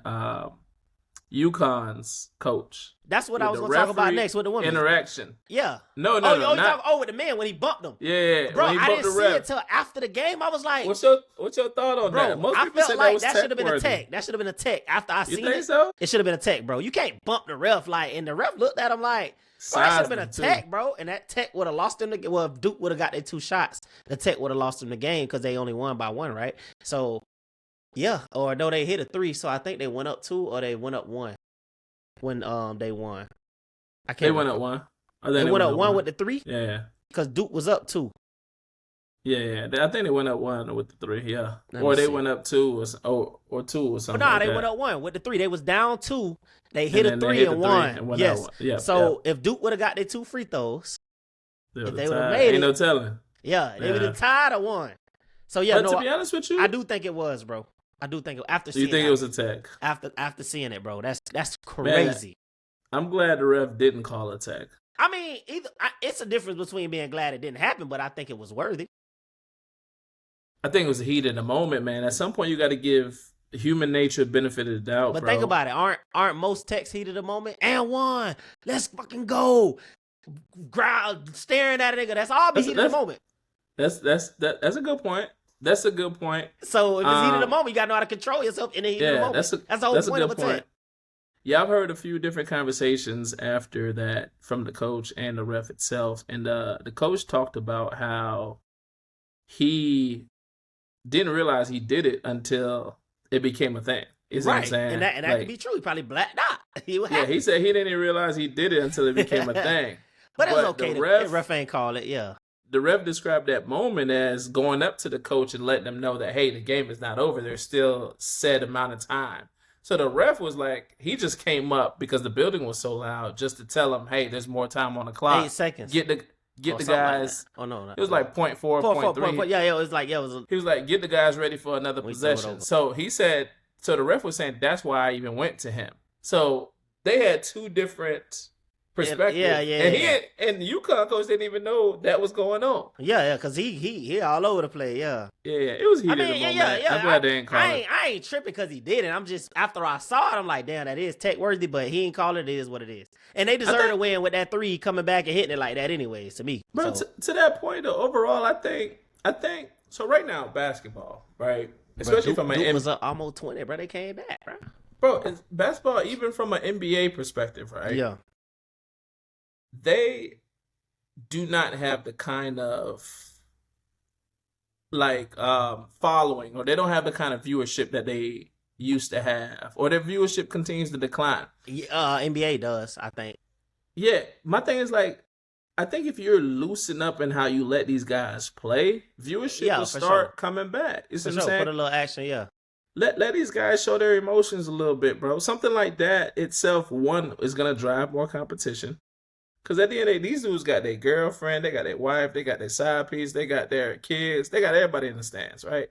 UConn's coach. That's what I was going to talk about next with the women. Interaction. Yeah. No. With the man when he bumped him. Yeah, bro. When he I bumped didn't the see ref. it till after the game. I was like, what's your thought on that? Most people said like that should have been a tech. That should have been a tech. After I seen it, you think so? It should have been a tech, bro. You can't bump the ref and the ref looked at him like, bro, that should have been a tech, bro. And that tech would have lost him. Well, if Duke would have got their 2 shots, the tech would have lost him the game because they only won by 1, right? So, yeah. Or no, they hit a 3. So I think they went up 2 or they went up 1 when they won. I can't. They went up 1. They went up 1 with the 3. Yeah. Because Duke was up 2. Yeah. I think they went up 1 with the 3. Yeah. Or they went up 2 or 2 or something. They went up 1 with the 3. They was down 2. They hit a 3 and won. Yes. Yeah. So if Duke would have got their 2 free throws, if they would have made it, ain't no telling. Yeah, they would have tied or won. So yeah, but to be honest with you, I do think it was, bro. I do think after. Do you think it was a tech? After seeing it, bro, that's crazy. Man, I'm glad the ref didn't call a tech. I mean, it's a difference between being glad it didn't happen, but I think it was worthy. I think it was the heat of the moment, man. At some point, you got to give human nature benefit of the doubt, but bro. Think about it. Aren't most techs heat of the moment? And 1. Let's fucking go. Growl, staring at a nigga. That's all be heat of the moment. That's a good point. That's a good point. So if it's heat of the moment, you gotta know how to control yourself in the heat of the moment. That's the whole point of a tech. Yeah, I've heard a few different conversations after that from the coach and the ref itself. And the coach talked about how he didn't realize he did it until it became a thing. Is what I'm saying? And that could be true. He probably blacked out. He said he didn't even realize he did it until it became a thing. But it was okay. The ref ain't call it, yeah. The ref described that moment as going up to the coach and letting them know that, hey, the game is not over. There's still set amount of time. So the ref was like, he just came up because the building was so loud just to tell him, hey, there's more time on the clock. 8 seconds. Get the guys. Like no. It was like 0.4, 0.3. Yeah, it was like, yeah, it was. He was like, get the guys ready for another possession. So he said, so the ref was saying, that's why I even went to him. So they had 2 different perspectives. Yeah. And the UConn coach didn't even know that was going on. Yeah, because he all over the place, yeah. Yeah, it was heated. I'm glad they didn't call it. I ain't tripping because he did it. I'm just, after I saw it, I'm like, damn, that is tech worthy, but he ain't call it. It is what it is. And they deserve to win with that 3 coming back and hitting it like that anyways, to me. But to that point, though, overall, I think, so right now, basketball, right? Especially from Duke was up almost 20, bro. They came back, bro. Bro, it's basketball, even from an NBA perspective, right? Yeah. They do not have the kind of following, or they don't have the kind of viewership that they used to have, or their viewership continues to decline. NBA does, I think. Yeah, my thing is I think if you're loosen up in how you let these guys play, viewership will start coming back. You see what I'm saying? Put a little action, yeah. Let these guys show their emotions a little bit, bro. Something like that itself, one, is going to drive more competition. Because at the end of the day, these dudes got their girlfriend, they got their wife, they got their side piece, they got their kids, they got everybody in the stands, right?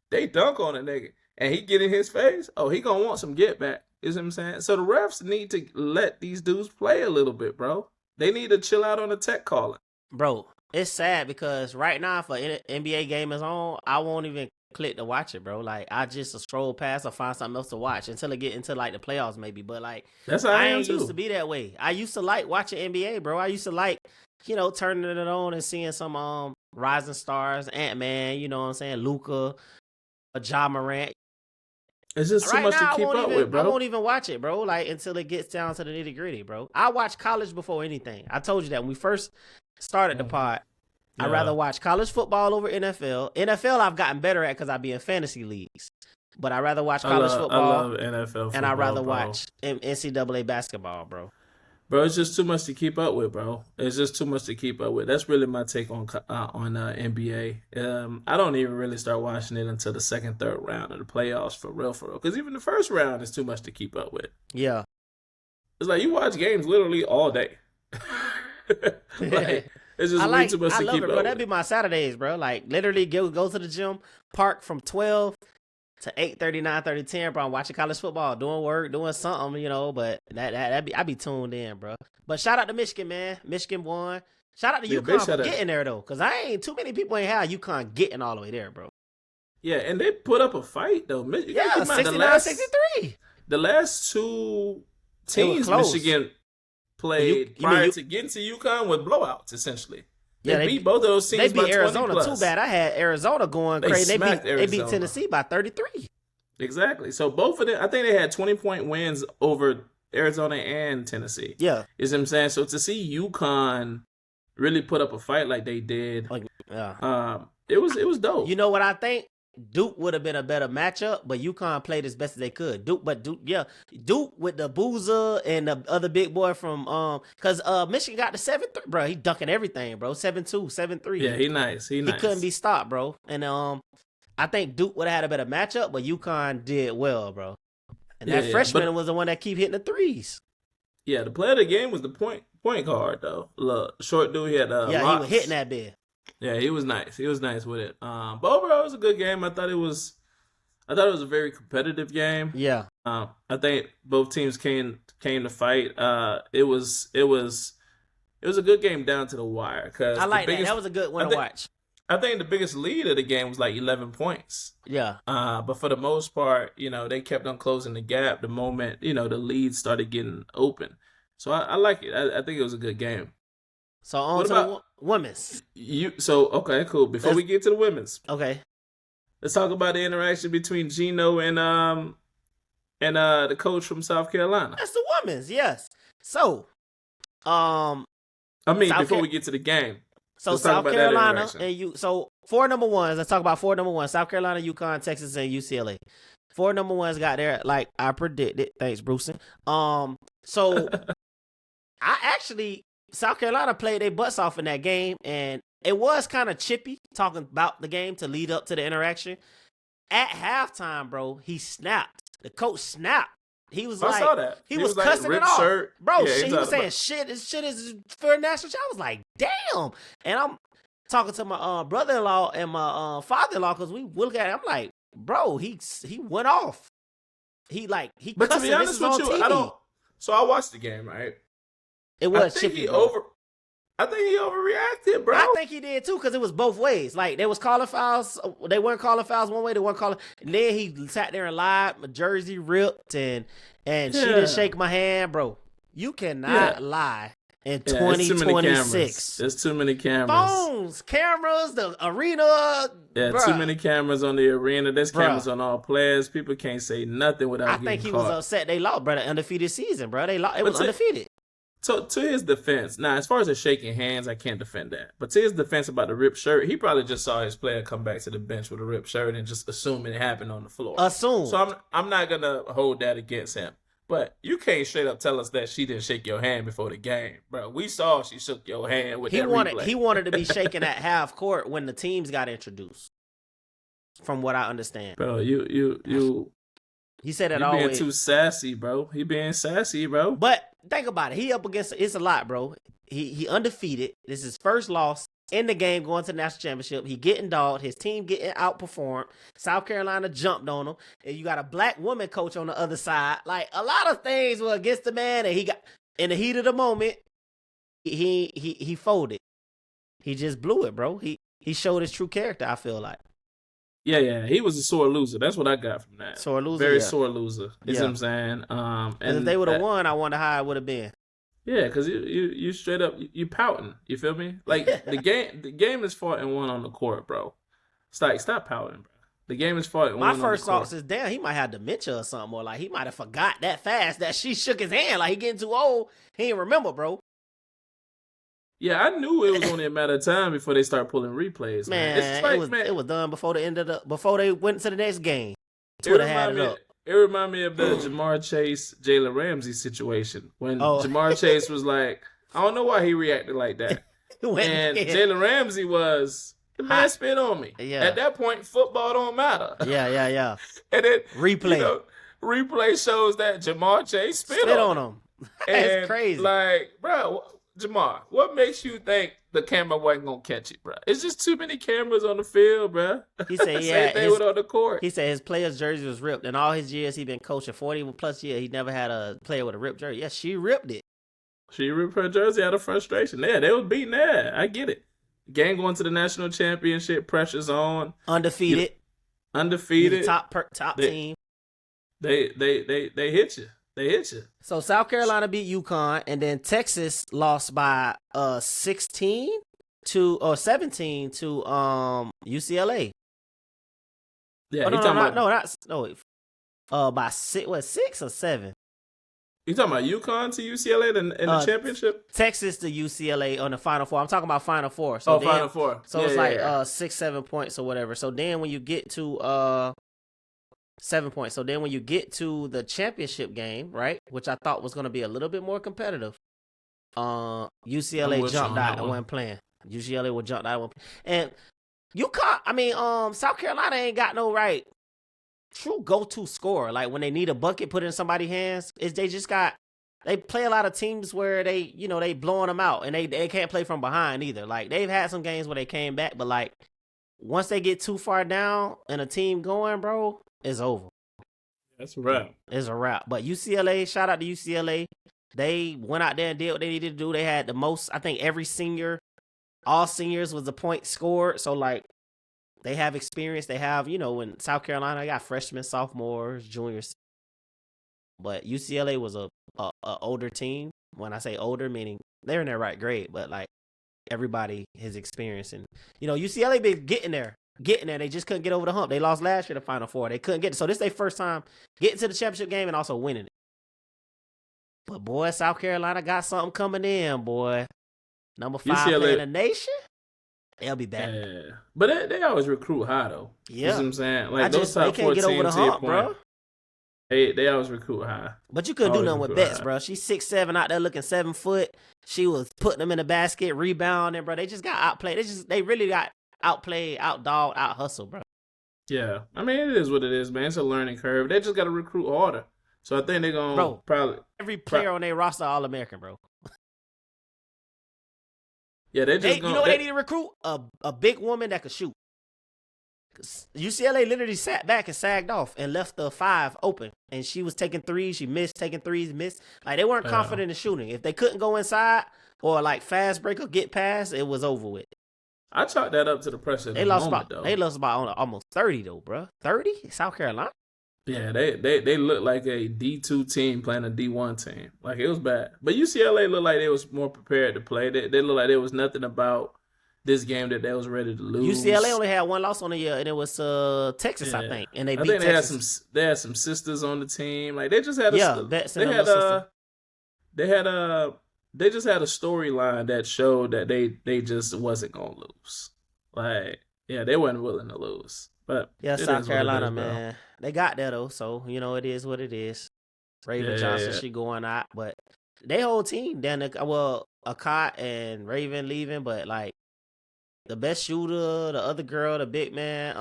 They dunk on a nigga, and he get in his face, he going to want some get back. You see what I'm saying? So the refs need to let these dudes play a little bit, bro. They need to chill out on the tech calling. Bro, it's sad because right now, for NBA game is on, I won't even click to watch it, bro. Like, I just scroll past or find something else to watch until I get into the playoffs, maybe. But that's how I am too. Used to be that way. I used to like watching NBA, bro. I used to like, turning it on and seeing some rising stars, Ant-Man, you know what I'm saying, Luka, Ja Morant. It's just too much to keep up with, bro. I won't even watch it, bro, until it gets down to the nitty-gritty, bro. I watch college before anything. I told you that when we first started the pod. Yeah. I'd rather watch college football over NFL. NFL I've gotten better at because I be in fantasy leagues. But I'd rather watch college football. I love NFL football, and I'd rather watch NCAA basketball, bro. Bro, it's just too much to keep up with, bro. It's just too much to keep up with. That's really my take on NBA. I don't even really start watching it until the second, third round of the playoffs for real. Because even the first round is too much to keep up with. Yeah. It's like you watch games literally all day. It's just way too much to keep up with. Bro. That'd be my Saturdays, bro. Literally go to the gym, park from 12 to 8:30, 9:30, 10, bro. I'm watching college football, doing work, doing something, but I'd be tuned in, bro. But shout out to Michigan, man. Michigan won. Shout out to UConn for getting there, though, because too many people ain't had UConn getting all the way there, bro. Yeah, and they put up a fight, though. Yeah, 69-63. the last two It was teams close. Michigan played You mean prior to getting to UConn with blowouts, essentially. Yeah, They beat both of those teams They by beat 20 Arizona plus. too bad. I had Arizona going They crazy. smacked They beat Arizona. Tennessee by 33. Exactly. So both of them, I think they had 20-point wins over Arizona and Tennessee. Yeah. You see what I'm saying? So to see UConn really put up a fight like they did, it was dope. You know what I think? Duke would have been a better matchup, but UConn played as best as they could. Duke with the Boozer and the other big boy from because Michigan got the 7-3, bro. He dunking everything, bro. 7-2, 7-3. Yeah, he nice. He couldn't be stopped, bro. And I think Duke would have had a better matchup, but UConn did well, bro. And that freshman was the one that keep hitting the threes. Yeah, the player of the game was the point guard though. Look, short dude, he had he was hitting that bit. Yeah, he was nice. He was nice with it. But overall, it was a good game. I thought it was a very competitive game. Yeah. I think both teams came to fight. It was a good game down to the wire. Cause I like that. That was a good one to watch. I think the biggest lead of the game was like 11 points. Yeah. But for the most part, they kept on closing the gap the moment, the lead started getting open. So I like it. I think it was a good game. So on to the women's. Okay, cool. Before we get to the women's. Okay. Let's talk about the interaction between Gino and the coach from South Carolina. That's the women's, yes. So, before we get to the game. So South Carolina and four number ones. Let's talk about four number ones. South Carolina, UConn, Texas, and UCLA. Four number ones got there like I predicted. Thanks, Bruce. So South Carolina played their butts off in that game, and it was kind of chippy talking about the game to lead up to the interaction. At halftime, bro, he snapped. The coach snapped. He was I saw that. He was cussing like, it off. Shirt. Bro, he was saying shit is for national. I was like, damn. And I'm talking to my brother-in-law and my father-in-law because we look at it. I'm like, bro, he went off. He But cussing. to be honest with you, So I watched the game, right? It was chippy. I think he overreacted, bro. I think he did too, because it was both ways. Like they was calling fouls, they weren't calling fouls one way, they weren't calling. And then he sat there and lied. My jersey ripped, and she didn't shake my hand, bro. You cannot lie in 2026. There's too many cameras. Phones, cameras, the arena. Yeah, too many cameras on the arena. There's cameras on all players. People can't say nothing without getting caught. I think he was upset they lost, bro. The undefeated season, bro. It was undefeated. So to his defense, now as far as the shaking hands, I can't defend that. But to his defense about the ripped shirt, he probably just saw his player come back to the bench with a ripped shirt and just assume it happened on the floor. So I'm not gonna hold that against him. But you can't straight up tell us that she didn't shake your hand before the game, bro. We saw she shook your hand with that replay. He wanted to be shaken at half court when the teams got introduced. From what I understand, bro, you. He said that always. Being too sassy, bro. He being sassy, bro. But think about it. He up against it's a lot, bro. He undefeated. This is his first loss in the game going to the national championship. He getting dogged. His team getting outperformed. South Carolina jumped on him. And you got a black woman coach on the other side. Like a lot of things were against the man, and he got in the heat of the moment. He folded. He just blew it, bro. He showed his true character, I feel like. Yeah, he was a sore loser. That's what I got from that. Sore loser, very sore loser. You see what I'm saying? And if they would have won, I wonder how it would have been. Yeah, because you straight up you pouting. You feel me? Like the game is fought and won on the court, bro. It's like stop pouting, bro. The game is fought and won on the court. My first thoughts is, damn, he might have dementia or something, or like he might have forgot that fast that she shook his hand. Like he getting too old, he ain't remember, bro. Yeah, I knew it was only a matter of time before they start pulling replays. It was done before before they went to the next game. It reminded me of the Jamar Chase, Jalen Ramsey situation when Jamar Chase was like, I don't know why he reacted like that, and Jalen Ramsey was the man spit on me. Yeah. At that point, football don't matter. Yeah. And then replay, replay shows that Jamar Chase spit on him. That's crazy. Like, bro. Jamar, what makes you think the camera wasn't gonna catch it, bro? It's just too many cameras on the field, bro. He said, "Yeah, they were on the court." He said his player's jersey was ripped, and all his years he been coaching 40+ years, he never had a player with a ripped jersey. Yeah, she ripped it. She ripped her jersey out of frustration. Yeah, they was beating that. I get it. Gang going to the national championship, pressure's on. Undefeated. Top team. They hit you. They hit you. So South Carolina beat UConn, and then Texas lost by 17 to UCLA. Yeah, by 6 or 7. You talking about UConn to UCLA in the championship? Texas to UCLA on the Final Four. I'm talking about Final Four. So Final Four. So it's 6-7 points or whatever. So then when you get to 7 points. So then when you get to the championship game, right, which I thought was going to be a little bit more competitive, UCLA jumped out and went playing. UCLA will jump out and South Carolina ain't got no true go-to scorer. Like when they need a bucket put in somebody's hands, they play a lot of teams where they blowing them out and they can't play from behind either. Like they've had some games where they came back, but like once they get too far down and a team going, bro, it's over. That's a wrap. It's a wrap. But UCLA, shout out to UCLA. They went out there and did what they needed to do. They had the most, I think all seniors was a point scored. So like they have experience. They have, in South Carolina, they got freshmen, sophomores, juniors. But UCLA was a older team. When I say older, meaning they're in their right grade, but like everybody has experience. And, UCLA been getting there. They just couldn't get over the hump. They lost last year the Final Four. They couldn't get it. So this is their first time getting to the championship game and also winning it. But boy, South Carolina got something coming in, boy. Number 5 player in the nation. They'll be back. Yeah. But they always recruit high though. Yeah. You know what I'm saying? Like those top they can't get over the hump, bro. They always recruit high. But you couldn't do nothing with Betts, bro. She's 6'7" out there looking 7 foot. She was putting them in the basket, rebounding, bro. They just got outplayed. They really got outplayed, outdogged, out hustled, bro. Yeah. I mean, it is what it is, man. It's a learning curve. They just got to recruit harder. So I think they're going to probably. Every player on their roster All-American, bro. Yeah, they just what they need to recruit? A big woman that could shoot. UCLA literally sat back and sagged off and left the 5 open. And she was taking threes. She missed, taking threes, missed. Like, they weren't confident in shooting. If they couldn't go inside or, like, fast break or get past, it was over with. I chalked that up to the pressure. They lost about almost 30, though, bro. 30? South Carolina? Yeah, they looked like a D2 team playing a D1 team. Like, it was bad. But UCLA looked like they was more prepared to play. They looked like there was nothing about this game that they was ready to lose. UCLA only had one loss on the year, and it was Texas, I think. And they beat Texas. They had some sisters on the team. Like, they just had they just had a storyline that showed that they just wasn't gonna lose. Like, yeah, they weren't willing to lose. But yeah, South Carolina, man, they got there though. So it is what it is. Raven Johnson, she going out, but they whole team down there. Well, Akot and Raven leaving, but like the best shooter, the other girl, the big man,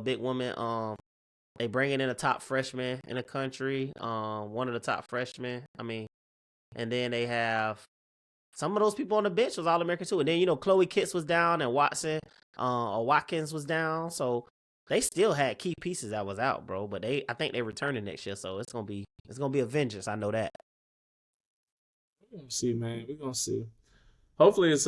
big woman, they bringing in a top freshman in the country, one of the top freshmen. I mean, and then they have some of those people on the bench was All-American too. And then, Chloe Kitts was down and Watkins was down. So they still had key pieces that was out, bro. But I think they're returning next year. So it's gonna be a vengeance. I know that. We're gonna see, man. We're gonna see. Hopefully it's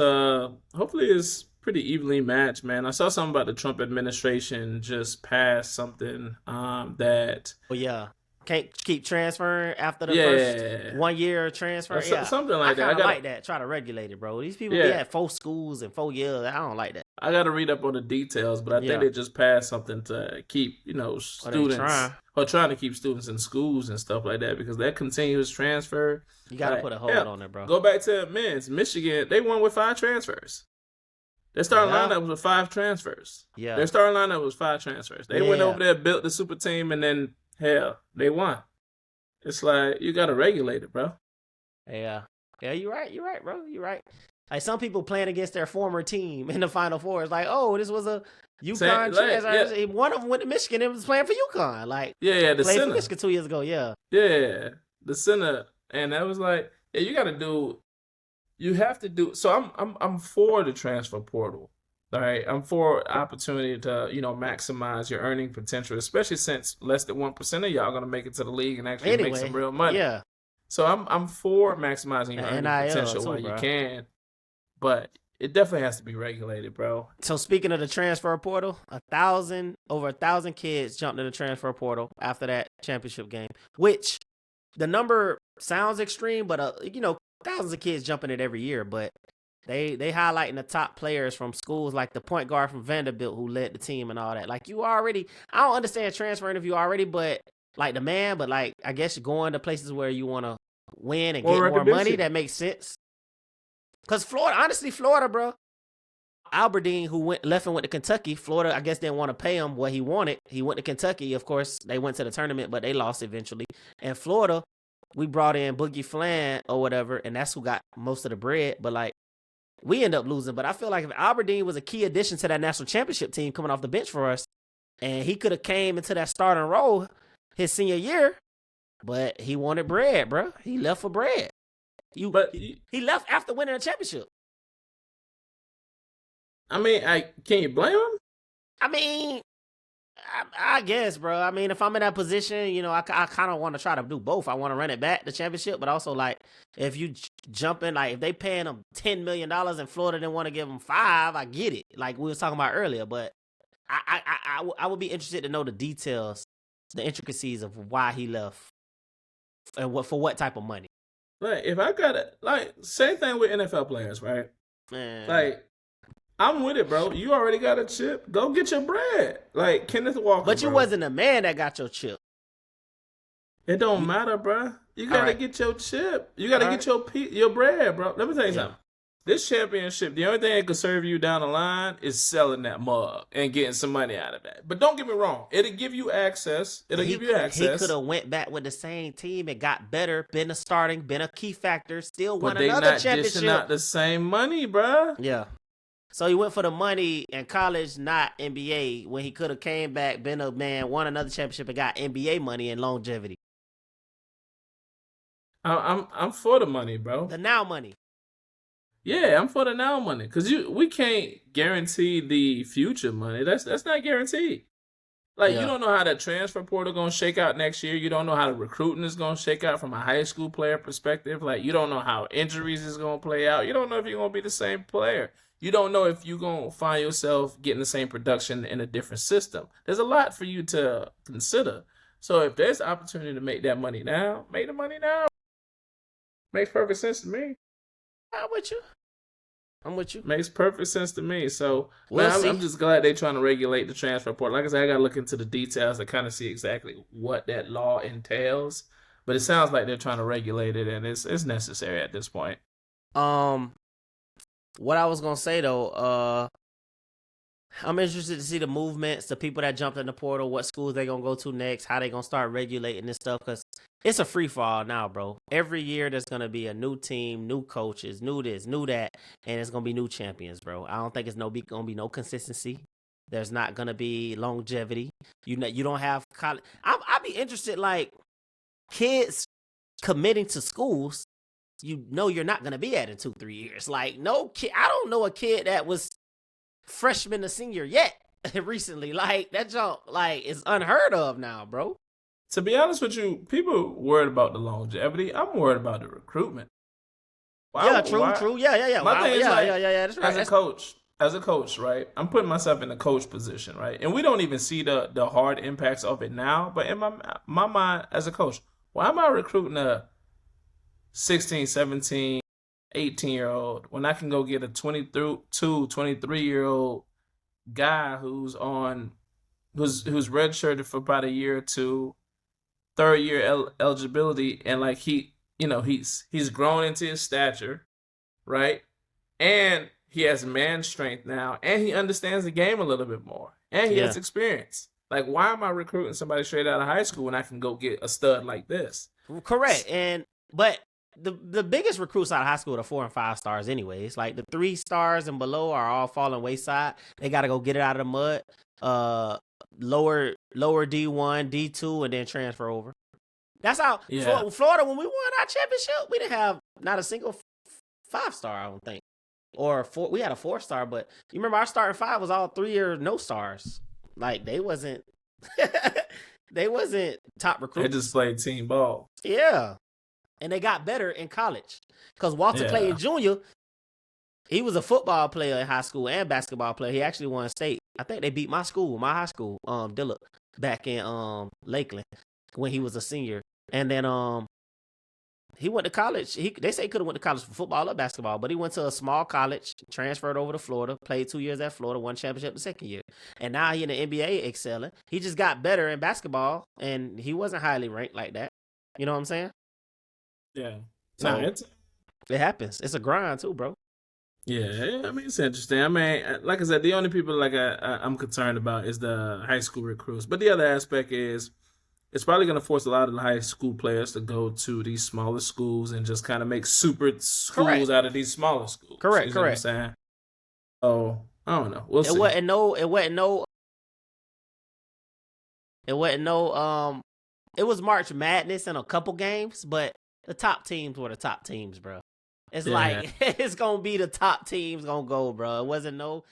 pretty evenly matched, man. I saw something about the Trump administration just passed something that. Oh yeah. Can't keep transferring after the first 1 year transfer. Yeah, something like that. I like that. Try to regulate it, bro. These people be at 4 schools in 4 years. I don't like that. I got to read up on the details, but I think they just passed something to keep, students trying to keep students in schools and stuff like that because that continuous transfer. You got to put a hold on it, bro. Go back to men's. Michigan, they won with 5 transfers. Their starting lineup was with 5 transfers. Yeah. Their starting lineup was 5 transfers. They went over there, built the super team, and then hell, they won. It's like, you got to regulate it, bro. Yeah. Yeah, you're right, bro. You're right. Like, some people playing against their former team in the Final Four. It's like, oh, this was a UConn transfer. Yeah. One of them went to Michigan and was playing for UConn. Like, the played center. For Michigan 2 years ago, yeah. Yeah, the center. And that was like, you have to do, so I'm for the transfer portal. All right, I'm for opportunity to, maximize your earning potential, especially since less than 1% of y'all gonna make it to the league and actually make some real money. Yeah. So I'm for maximizing your earning potential while you can, but it definitely has to be regulated, bro. So speaking of the transfer portal, over 1,000 kids jumped in the transfer portal after that championship game, which the number sounds extreme, but thousands of kids jumping it every year. But they highlighting the top players from schools like the point guard from Vanderbilt who led the team and all that. Like I don't understand transferring if you already, but like but like I guess you're going to places where you want to win and get more money. That makes sense. Cause Florida, bro. Alberdeen, who left and went to Kentucky, Florida, I guess didn't want to pay him what he wanted. He went to Kentucky. Of course, they went to the tournament, but they lost eventually. And Florida, we brought in Boogie Flan or whatever, and that's who got most of the bread. But like, we end up losing. But I feel like if Alberdeen was a key addition to that national championship team coming off the bench for us, and he could have came into that starting role his senior year, but he wanted bread, bro. He left for bread. He left after winning a championship. I mean, can you blame him? I mean, I guess, bro. I mean, if I'm in that position, I kind of want to try to do both. I want to run it back, the championship, but also, like, if you jump in, like, if they paying him $10 million and Florida didn't want to give him $5 million, I get it. Like we was talking about earlier, but I would be interested to know the details, the intricacies of why he left and for what type of money. Like, if I got it, like, same thing with NFL players, right? Man. Like, I'm with it, bro. You already got a chip. Go get your bread. Like Kenneth Walker. But you wasn't a man that got your chip. It don't matter, bro. You got to get your chip. You got to get your bread, bro. Let me tell you something. This championship, the only thing that could serve you down the line is selling that mug and getting some money out of that. But don't get me wrong. It'll give you access. He could have went back with the same team and got better, been a key factor, still won another championship. But they not dishing out the same money, bro. Yeah. So he went for the money in college, not NBA, when he could have came back, been a man, won another championship, and got NBA money and longevity. I'm for the money, bro. The now money. Yeah, I'm for the now money because we can't guarantee the future money. That's not guaranteed. Like, you don't know how the transfer portal gonna shake out next year. You don't know how the recruiting is gonna shake out from a high school player perspective. Like, you don't know how injuries is gonna play out. You don't know if you're gonna be the same player. You don't know if you're gonna find yourself getting the same production in a different system. There's a lot for you to consider. So if there's an opportunity to make that money now, make the money now. Makes perfect sense to me. I'm with you. Makes perfect sense to me. So, I'm just glad they're trying to regulate the transfer portal. Like I said, I got to look into the details to kind of see exactly what that law entails. But it sounds like they're trying to regulate it, and it's necessary at this point. What I was going to say, though, I'm interested to see the movements, the people that jumped in the portal, what schools they going to go to next, how they going to start regulating this stuff, because it's a free-for-all now, bro. Every year there's going to be a new team, new coaches, new this, new that, and it's going to be new champions, bro. I don't think it's going to be no consistency. There's not going to be longevity. You don't have college. I'd be interested, like, kids committing to schools, you're not going to be at in 2-3 years. Like, no kid, I don't know a kid that was freshman to senior yet recently. Like, that jump, like, is unheard of now, bro. To be honest with you, people worried about the longevity. I'm worried about the recruitment. True. Yeah. My thing is, that's right. As a coach, right? I'm putting myself in the coach position, right? And we don't even see the hard impacts of it now. But in my mind, as a coach, why am I recruiting a 16, 17, 18-year-old when I can go get a 22, 23-year-old guy who's redshirted for about a year or two, third year eligibility, and like he's grown into his stature, right? And he has man strength now, and he understands the game a little bit more, and he has experience. Like, why am I recruiting somebody straight out of high school when I can go get a stud like this? Correct. But the biggest recruits out of high school are 4 and 5 stars anyways. Like, the 3 stars and below are all falling wayside. They got to go get it out of the mud. Lower D1, D2, and then transfer over. That's how Florida, when we won our championship, we didn't have not a single 5-star, I don't think. Or we had a 4-star, but you remember our starting 5 was all 3 or no stars. Like, they wasn't top recruits. They just played team ball. Yeah. And they got better in college. Because Walter Clayton Jr., he was a football player in high school and basketball player. He actually won state. I think they beat my high school, Dillard, back in Lakeland. when he was a senior. And then he went to college. They say he could have went to college for football or basketball, but he went to a small college, transferred over to Florida, played 2 years at Florida, won championship the second year. And now he in the NBA excelling. He just got better in basketball, and he wasn't highly ranked like that. You know what I'm saying? Yeah. So it happens. It's a grind too, bro. Yeah, I mean, it's interesting. I mean, like I said, the only people I'm concerned about is the high school recruits. But the other aspect is it's probably going to force a lot of the high school players to go to these smaller schools and just kind of make super schools out of these smaller schools. Correct. What I'm saying? So I don't know. We'll see. It wasn't no. It was March Madness in a couple games, but the top teams were the top teams, bro. It's like it's gonna be the top teams gonna go, bro. It wasn't no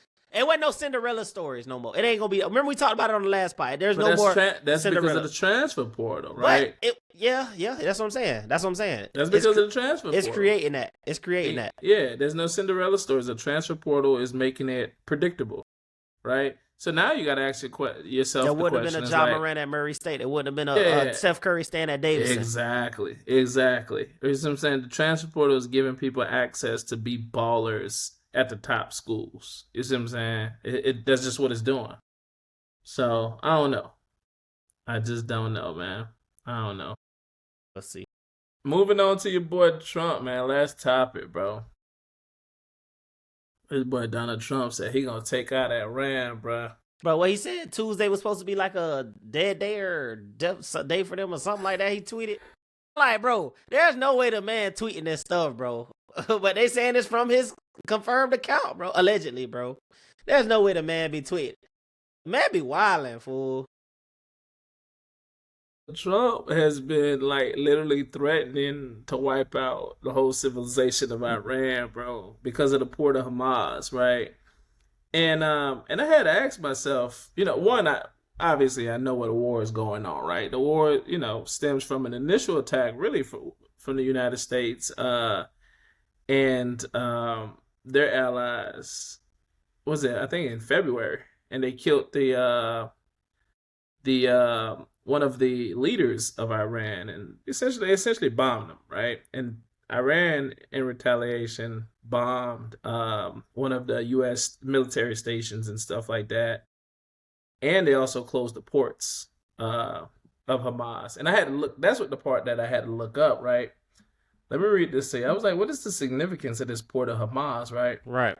Cinderella stories no more. It ain't gonna be. Remember we talked about it on the last pod. There's no more. That's Cinderella. because of the transfer portal, right? Yeah. That's what I'm saying. That's because of the transfer portal. It's creating that. Yeah, there's no Cinderella stories. The transfer portal is making it predictable, right? So now you got to ask yourself There the wouldn't have question. been a John Morant at Murray State. It wouldn't have been a Steph Curry staying at Davidson. Exactly. You know what I'm saying? The transfer portal is giving people access to be ballers at the top schools. You see what I'm saying? That's just what it's doing. So, I don't know. I just don't know, man. I don't know. Let's see. Moving on to your boy Trump, man. Last topic, bro. His boy Donald Trump said he gonna take out Iran, bro. Bro, what he said, Tuesday was supposed to be like a dead day or death day for them or something like that. He tweeted. Like, bro, there's no way the man tweeting this stuff, bro. But they saying it's from his confirmed account, bro. Allegedly, bro. There's no way the man be tweeting. The man be wilding, fool. Trump has been like literally threatening to wipe out the whole civilization of Iran, bro, because of the port of Hamas, right? And I had to ask myself, one, obviously I know what a war is going on, right? The war, stems from an initial attack, really from the United States and their allies. What was it? I think in February, and they killed the one of the leaders of Iran, and essentially bombed them, right? And Iran, in retaliation, bombed one of the U.S. military stations and stuff like that. And they also closed the ports of Hamas. And I had to look. That's what the part that I had to look up, right? Let me read this to you. I was like, what is the significance of this port of Hamas, right? Right.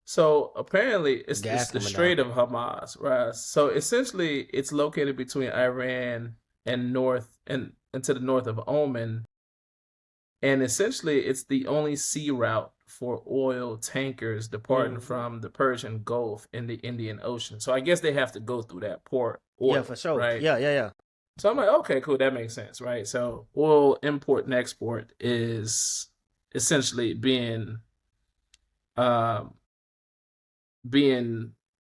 So apparently it's the Strait of Hamas, right? So essentially it's located between Iran and to the north of Oman. And essentially it's the only sea route for oil tankers departing from the Persian Gulf in the Indian Ocean. So I guess they have to go through that port. Yeah, for sure. Right? Yeah. So I'm like, okay, cool, that makes sense, right? So oil import and export is essentially being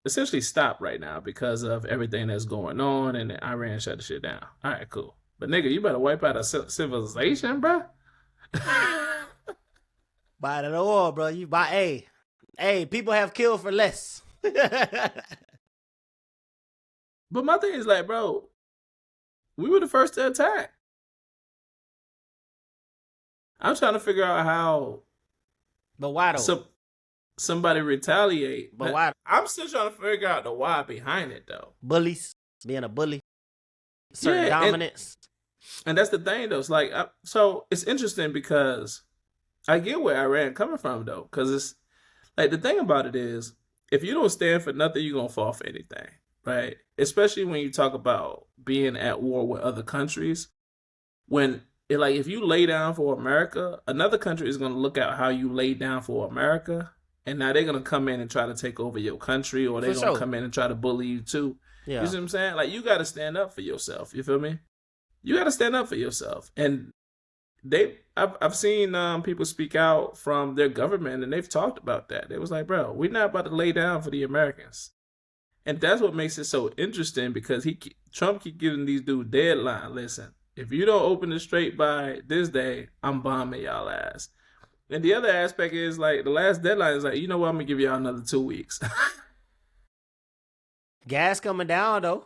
essentially stopped right now because of everything that's going on, and Iran shut the shit down. All right, cool. But nigga, you better wipe out a civilization, bro. Buy the oil, bro. You buy hey, people have killed for less. But my thing is like, bro, we were the first to attack. I'm trying to figure out how. But why though? Somebody retaliate. But why? I'm still trying to figure out the why behind it, though. Bullies, being a bully, certain dominance. And that's the thing, though. It's like, so it's interesting because I get where Iran coming from, though. Because it's like, the thing about it is, if you don't stand for nothing, you're going to fall for anything, right? Especially when you talk about being at war with other countries. If you lay down for America, another country is going to look at how you lay down for America. And now they're going to come in and try to take over your country, or they're going to come in and try to bully you too. Yeah. You see what I'm saying? Like, you got to stand up for yourself. You feel me? You got to stand up for yourself. And I've seen people speak out from their government, and they've talked about that. They was like, bro, we're not about to lay down for the Americans. And that's what makes it so interesting, because Trump keep giving these dudes deadline. Listen, if you don't open the strait by this day, I'm bombing y'all ass. And the other aspect is, like, the last deadline is like, you know what, I'm going to give y'all another 2 weeks. Gas coming down, though.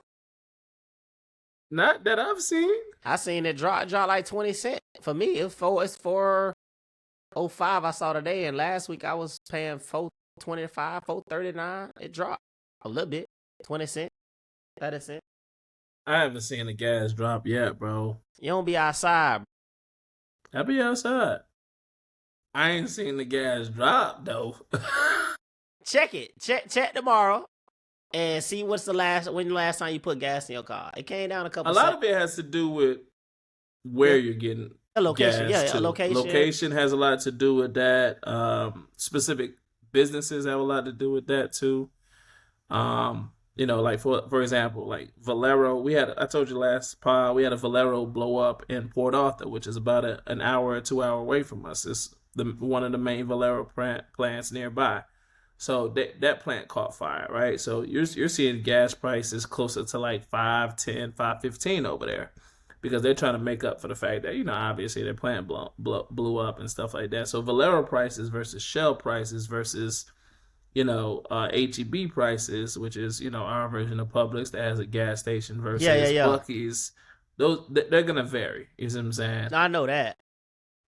Not that I've seen. I seen it drop like 20 cents. For me, it's 4.05 I saw today, and last week I was paying 4.25, 4.39. It dropped a little bit, 20 cents, 30 cents. I haven't seen the gas drop yet, bro. You don't be outside. I be outside. I ain't seen the gas drop though. Check it. Check tomorrow and see when the last time you put gas in your car. It came down a couple. A lot of it has to do with where you're getting a location. gas Yeah, to. location. Location has a lot to do with that. Specific businesses have a lot to do with that too. Like for example, like Valero, I told you last pod, we had a Valero blow up in Port Arthur, which is about an hour or 2 hour away from us. It's one of the main Valero plants nearby. So that plant caught fire, right? So you're seeing gas prices closer to like $5.10, $5.15 over there, because they're trying to make up for the fact that, obviously their plant blew up and stuff like that. So Valero prices versus Shell prices versus HEB prices, which is, our version of Publix that has a gas station versus Buc-ee's. Those, they're going to vary. You see what I'm saying? I know that.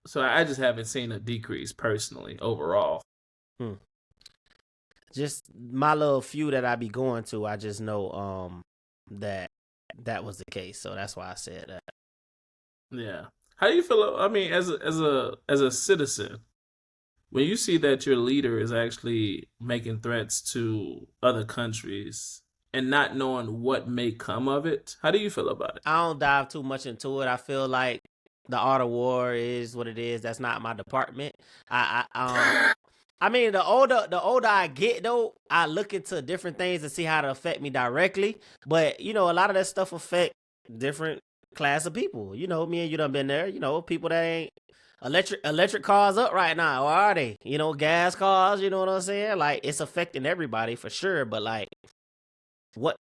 So I just haven't seen a decrease personally overall. Just my little few that I be going to, I just know that was the case. So that's why I said that. Yeah. How do you feel? I mean, as a citizen, when you see that your leader is actually making threats to other countries and not knowing what may come of it, how do you feel about it? I don't dive too much into it. I feel like the art of war is what it is. That's not my department. I mean, the older I get, though, I look into different things to see how to affect me directly. But, a lot of that stuff affect different class of people. Me and you done been there. People that ain't electric cars up right now, or are they? Gas cars, you know what I'm saying? Like, it's affecting everybody for sure. But, like, what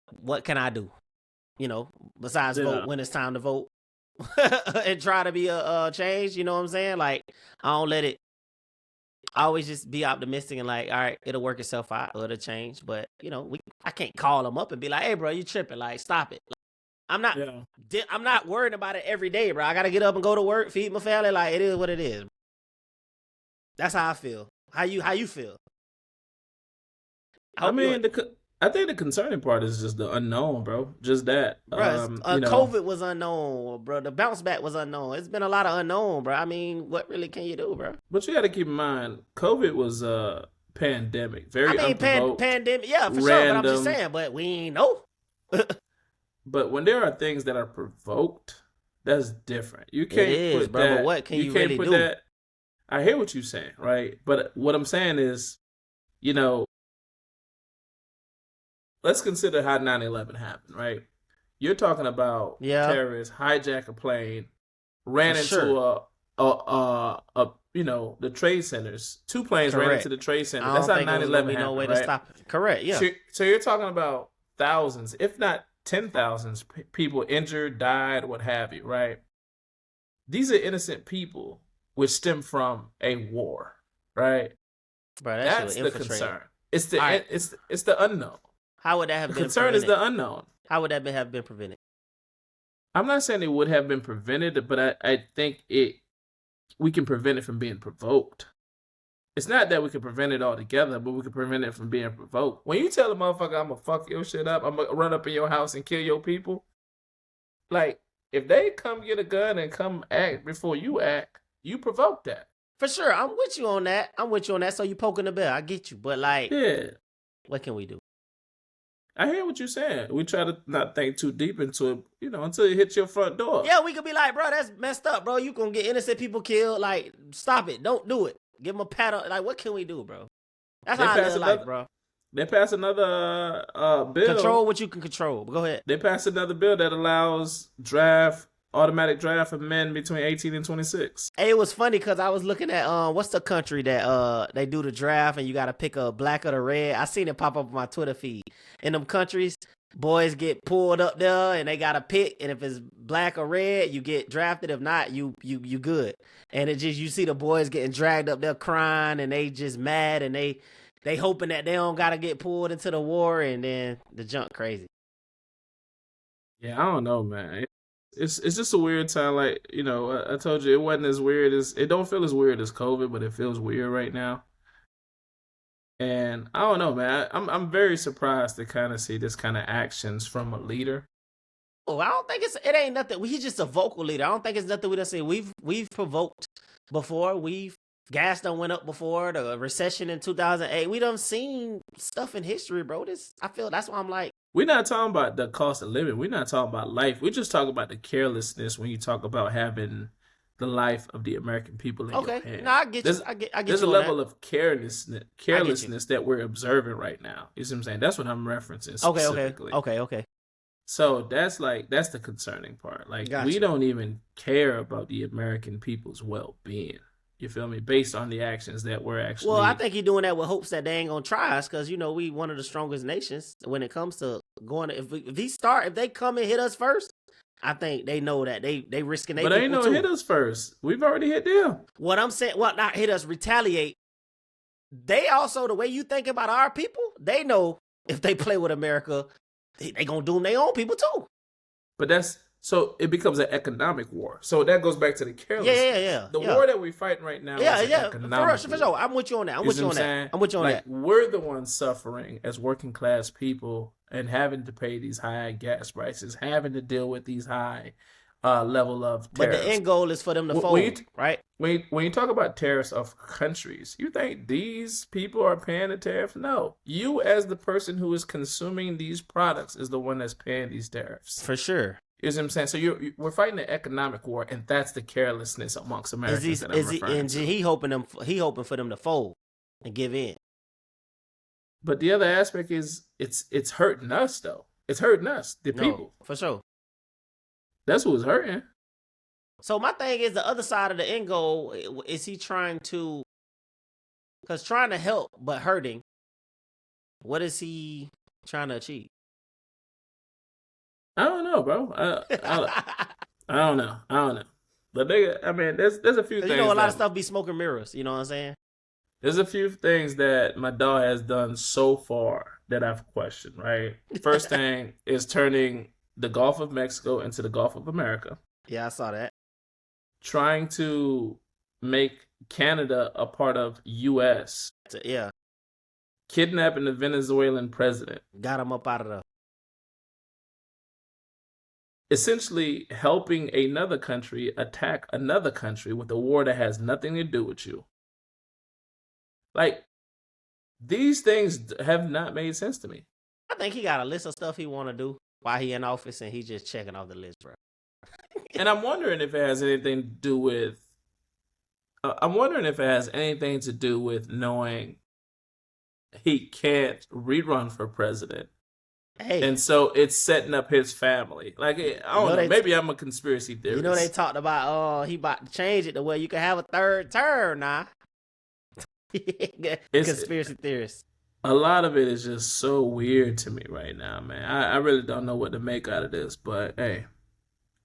can I do? Besides vote when it's time to vote and try to be a change, you know what I'm saying? Like, I don't let it. I always just be optimistic and like, all right, it'll work itself out or it'll change. But, I can't call them up and be like, hey, bro, you tripping. Like, stop it. Like, I'm not worried about it every day, bro. I got to get up and go to work, feed my family. Like, it is what it is. That's how I feel. How you feel? I think the concerning part is just the unknown, bro. Just that. Bro, COVID was unknown, bro. The bounce back was unknown. It's been a lot of unknown, bro. I mean, what really can you do, bro? But you got to keep in mind, COVID was a pandemic. Very pandemic, yeah, for sure. But I'm just saying, but we ain't know. But when there are things that are provoked, that's different. You can't put bro, that. But what can you really do? I hear what you're saying, right? But what I'm saying is, let's consider how 9/11 happened, right? You're talking about terrorists hijack a plane, ran into the trade centers. 2 planes ran into the trade center. That's how 9/11 happened, no way to stop it. Correct, yeah. So you're talking about thousands, if not 10,000 people injured, died, what have you, right? These are innocent people which stem from a war, right? Bro, that's the concern. It's the unknown. How would that have been prevented? The concern is the unknown. How would that have been prevented? I'm not saying it would have been prevented, but I think we can prevent it from being provoked. It's not that we can prevent it altogether, but we can prevent it from being provoked. When you tell a motherfucker, I'm going to fuck your shit up, I'm going to run up in your house and kill your people, like, if they come get a gun and come act before you act, you provoke that. For sure. I'm with you on that. So you poking the bear. I get you. But, like, what can we do? I hear what you're saying. We try to not think too deep into it, until it hits your front door. Yeah, we could be like, bro, that's messed up, bro. You gonna get innocent people killed. Like, stop it. Don't do it. Give them a pat on. Like, what can we do, bro? That's how I live life, bro. They passed another bill. Control what you can control. Go ahead. They passed another bill that allows automatic draft for men between 18 and 26. Hey, it was funny because I was looking at what's the country that they do the draft and you got to pick a black or the red. I seen it pop up on my Twitter feed. In them countries, boys get pulled up there and they got to pick, and if it's black or red, you get drafted. If not, you good. And it just, you see the boys getting dragged up there crying and they just mad and they hoping that they don't got to get pulled into the war, and then the junk crazy. Yeah, I don't know, man. It's just a weird time. Like, I told you it wasn't as weird as it don't feel as weird as COVID, but it feels weird right now. And I don't know, man. I'm very surprised to kind of see this kind of actions from a leader. Oh, I don't think it ain't nothing. He's just a vocal leader. I don't think it's nothing we done seen. We've provoked before. Gas done went up before the recession in 2008. We done seen stuff in history, bro. I feel that's why I'm like, we're not talking about the cost of living. We're not talking about life. We're just talking about the carelessness when you talk about having the life of the American people in your hand. No, I get you. I get there's you a level of carelessness you. that we're observing right now. You see what I'm saying? That's what I'm referencing specifically. Okay. So that's the concerning part. Like, we don't even care about the American people's well-being. You feel me? Based on the actions that we're actually. Well, I think he's doing that with hopes that they ain't gonna try us, because we one of the strongest nations when it comes to going. If they come and hit us first, I think they know that they risking their. But they ain't no hit us first. We've already hit them. What I'm saying, not hit us, retaliate. They also, the way you think about our people, they know if they play with America, they gonna doom their own people too. But so it becomes an economic war. So that goes back to the carelessness. Yeah. The war that we're fighting right now is an economic for sure. I'm with you on that. I'm with you on that. We're the ones suffering as working class people and having to pay these high gas prices, having to deal with these high level of tariffs. But the end goal is for them to fold, right? When you talk about tariffs of countries, you think these people are paying the tariffs? No. You, as the person who is consuming these products, is the one that's paying these tariffs. For sure. You know what I'm saying? So we're fighting an economic war, and that's the carelessness amongst Americans. He hoping for them to fold and give in. But the other aspect is it's hurting us, though. It's hurting us, the people. For sure. That's who's hurting. So my thing is, the other side of the end goal, is he trying to help but hurting? What is he trying to achieve? I don't know, bro. I don't know. But there's a few things. A lot of stuff be smoke and mirrors. You know what I'm saying? There's a few things that my dog has done so far that I've questioned, right? First thing is turning the Gulf of Mexico into the Gulf of America. Yeah, I saw that. Trying to make Canada a part of U.S. Yeah. Kidnapping the Venezuelan president. Got him up out of the... Essentially helping another country attack another country with a war that has nothing to do with you. Like, these things have not made sense to me. I think he got a list of stuff he want to do while he in office, and he just checking off the list, bro. And I'm wondering if it has anything to do with... knowing he can't rerun for president. Hey. And so it's setting up his family. Like, I don't know. Maybe I'm a conspiracy theorist. They talked about, he about to change it to where you can have a third term now. Conspiracy theorist. A lot of it is just so weird to me right now, man. I really don't know what to make out of this, but hey,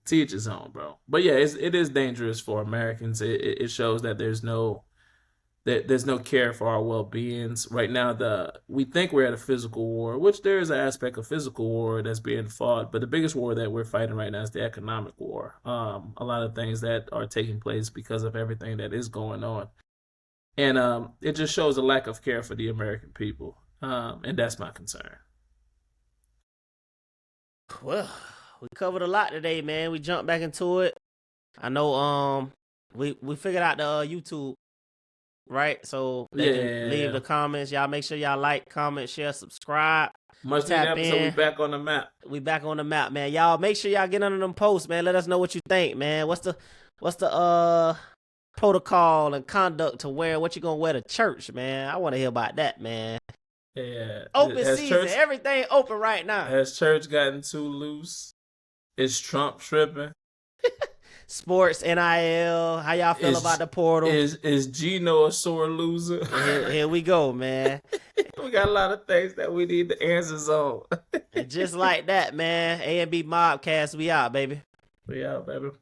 to each his own, bro. But yeah, it is dangerous for Americans. It shows that there's no care for our well-beings. Right now, we think we're at a physical war, which there is an aspect of physical war that's being fought, but the biggest war that we're fighting right now is the economic war. A lot of things that are taking place because of everything that is going on. And it just shows a lack of care for the American people. And that's my concern. Well, we covered a lot today, man. We jumped back into it. I know we figured out the YouTube, right? So they can leave the comments. Y'all make sure y'all like, comment, share, subscribe. Must be an episode. We back on the map. We back on the map, man. Y'all make sure y'all get under them posts, man. Let us know what you think, man. What's the protocol and conduct to wear? What you gonna wear to church, man? I want to hear about that, man. Yeah. Open season. Everything open right now. Has church gotten too loose? Is Trump tripping? Sports, NIL. How y'all feel about the portal? Is Gino a sore loser? Here we go, man. We got a lot of things that we need the answers on. And just like that, man. A&B Mobcast, we out, baby. We out, baby.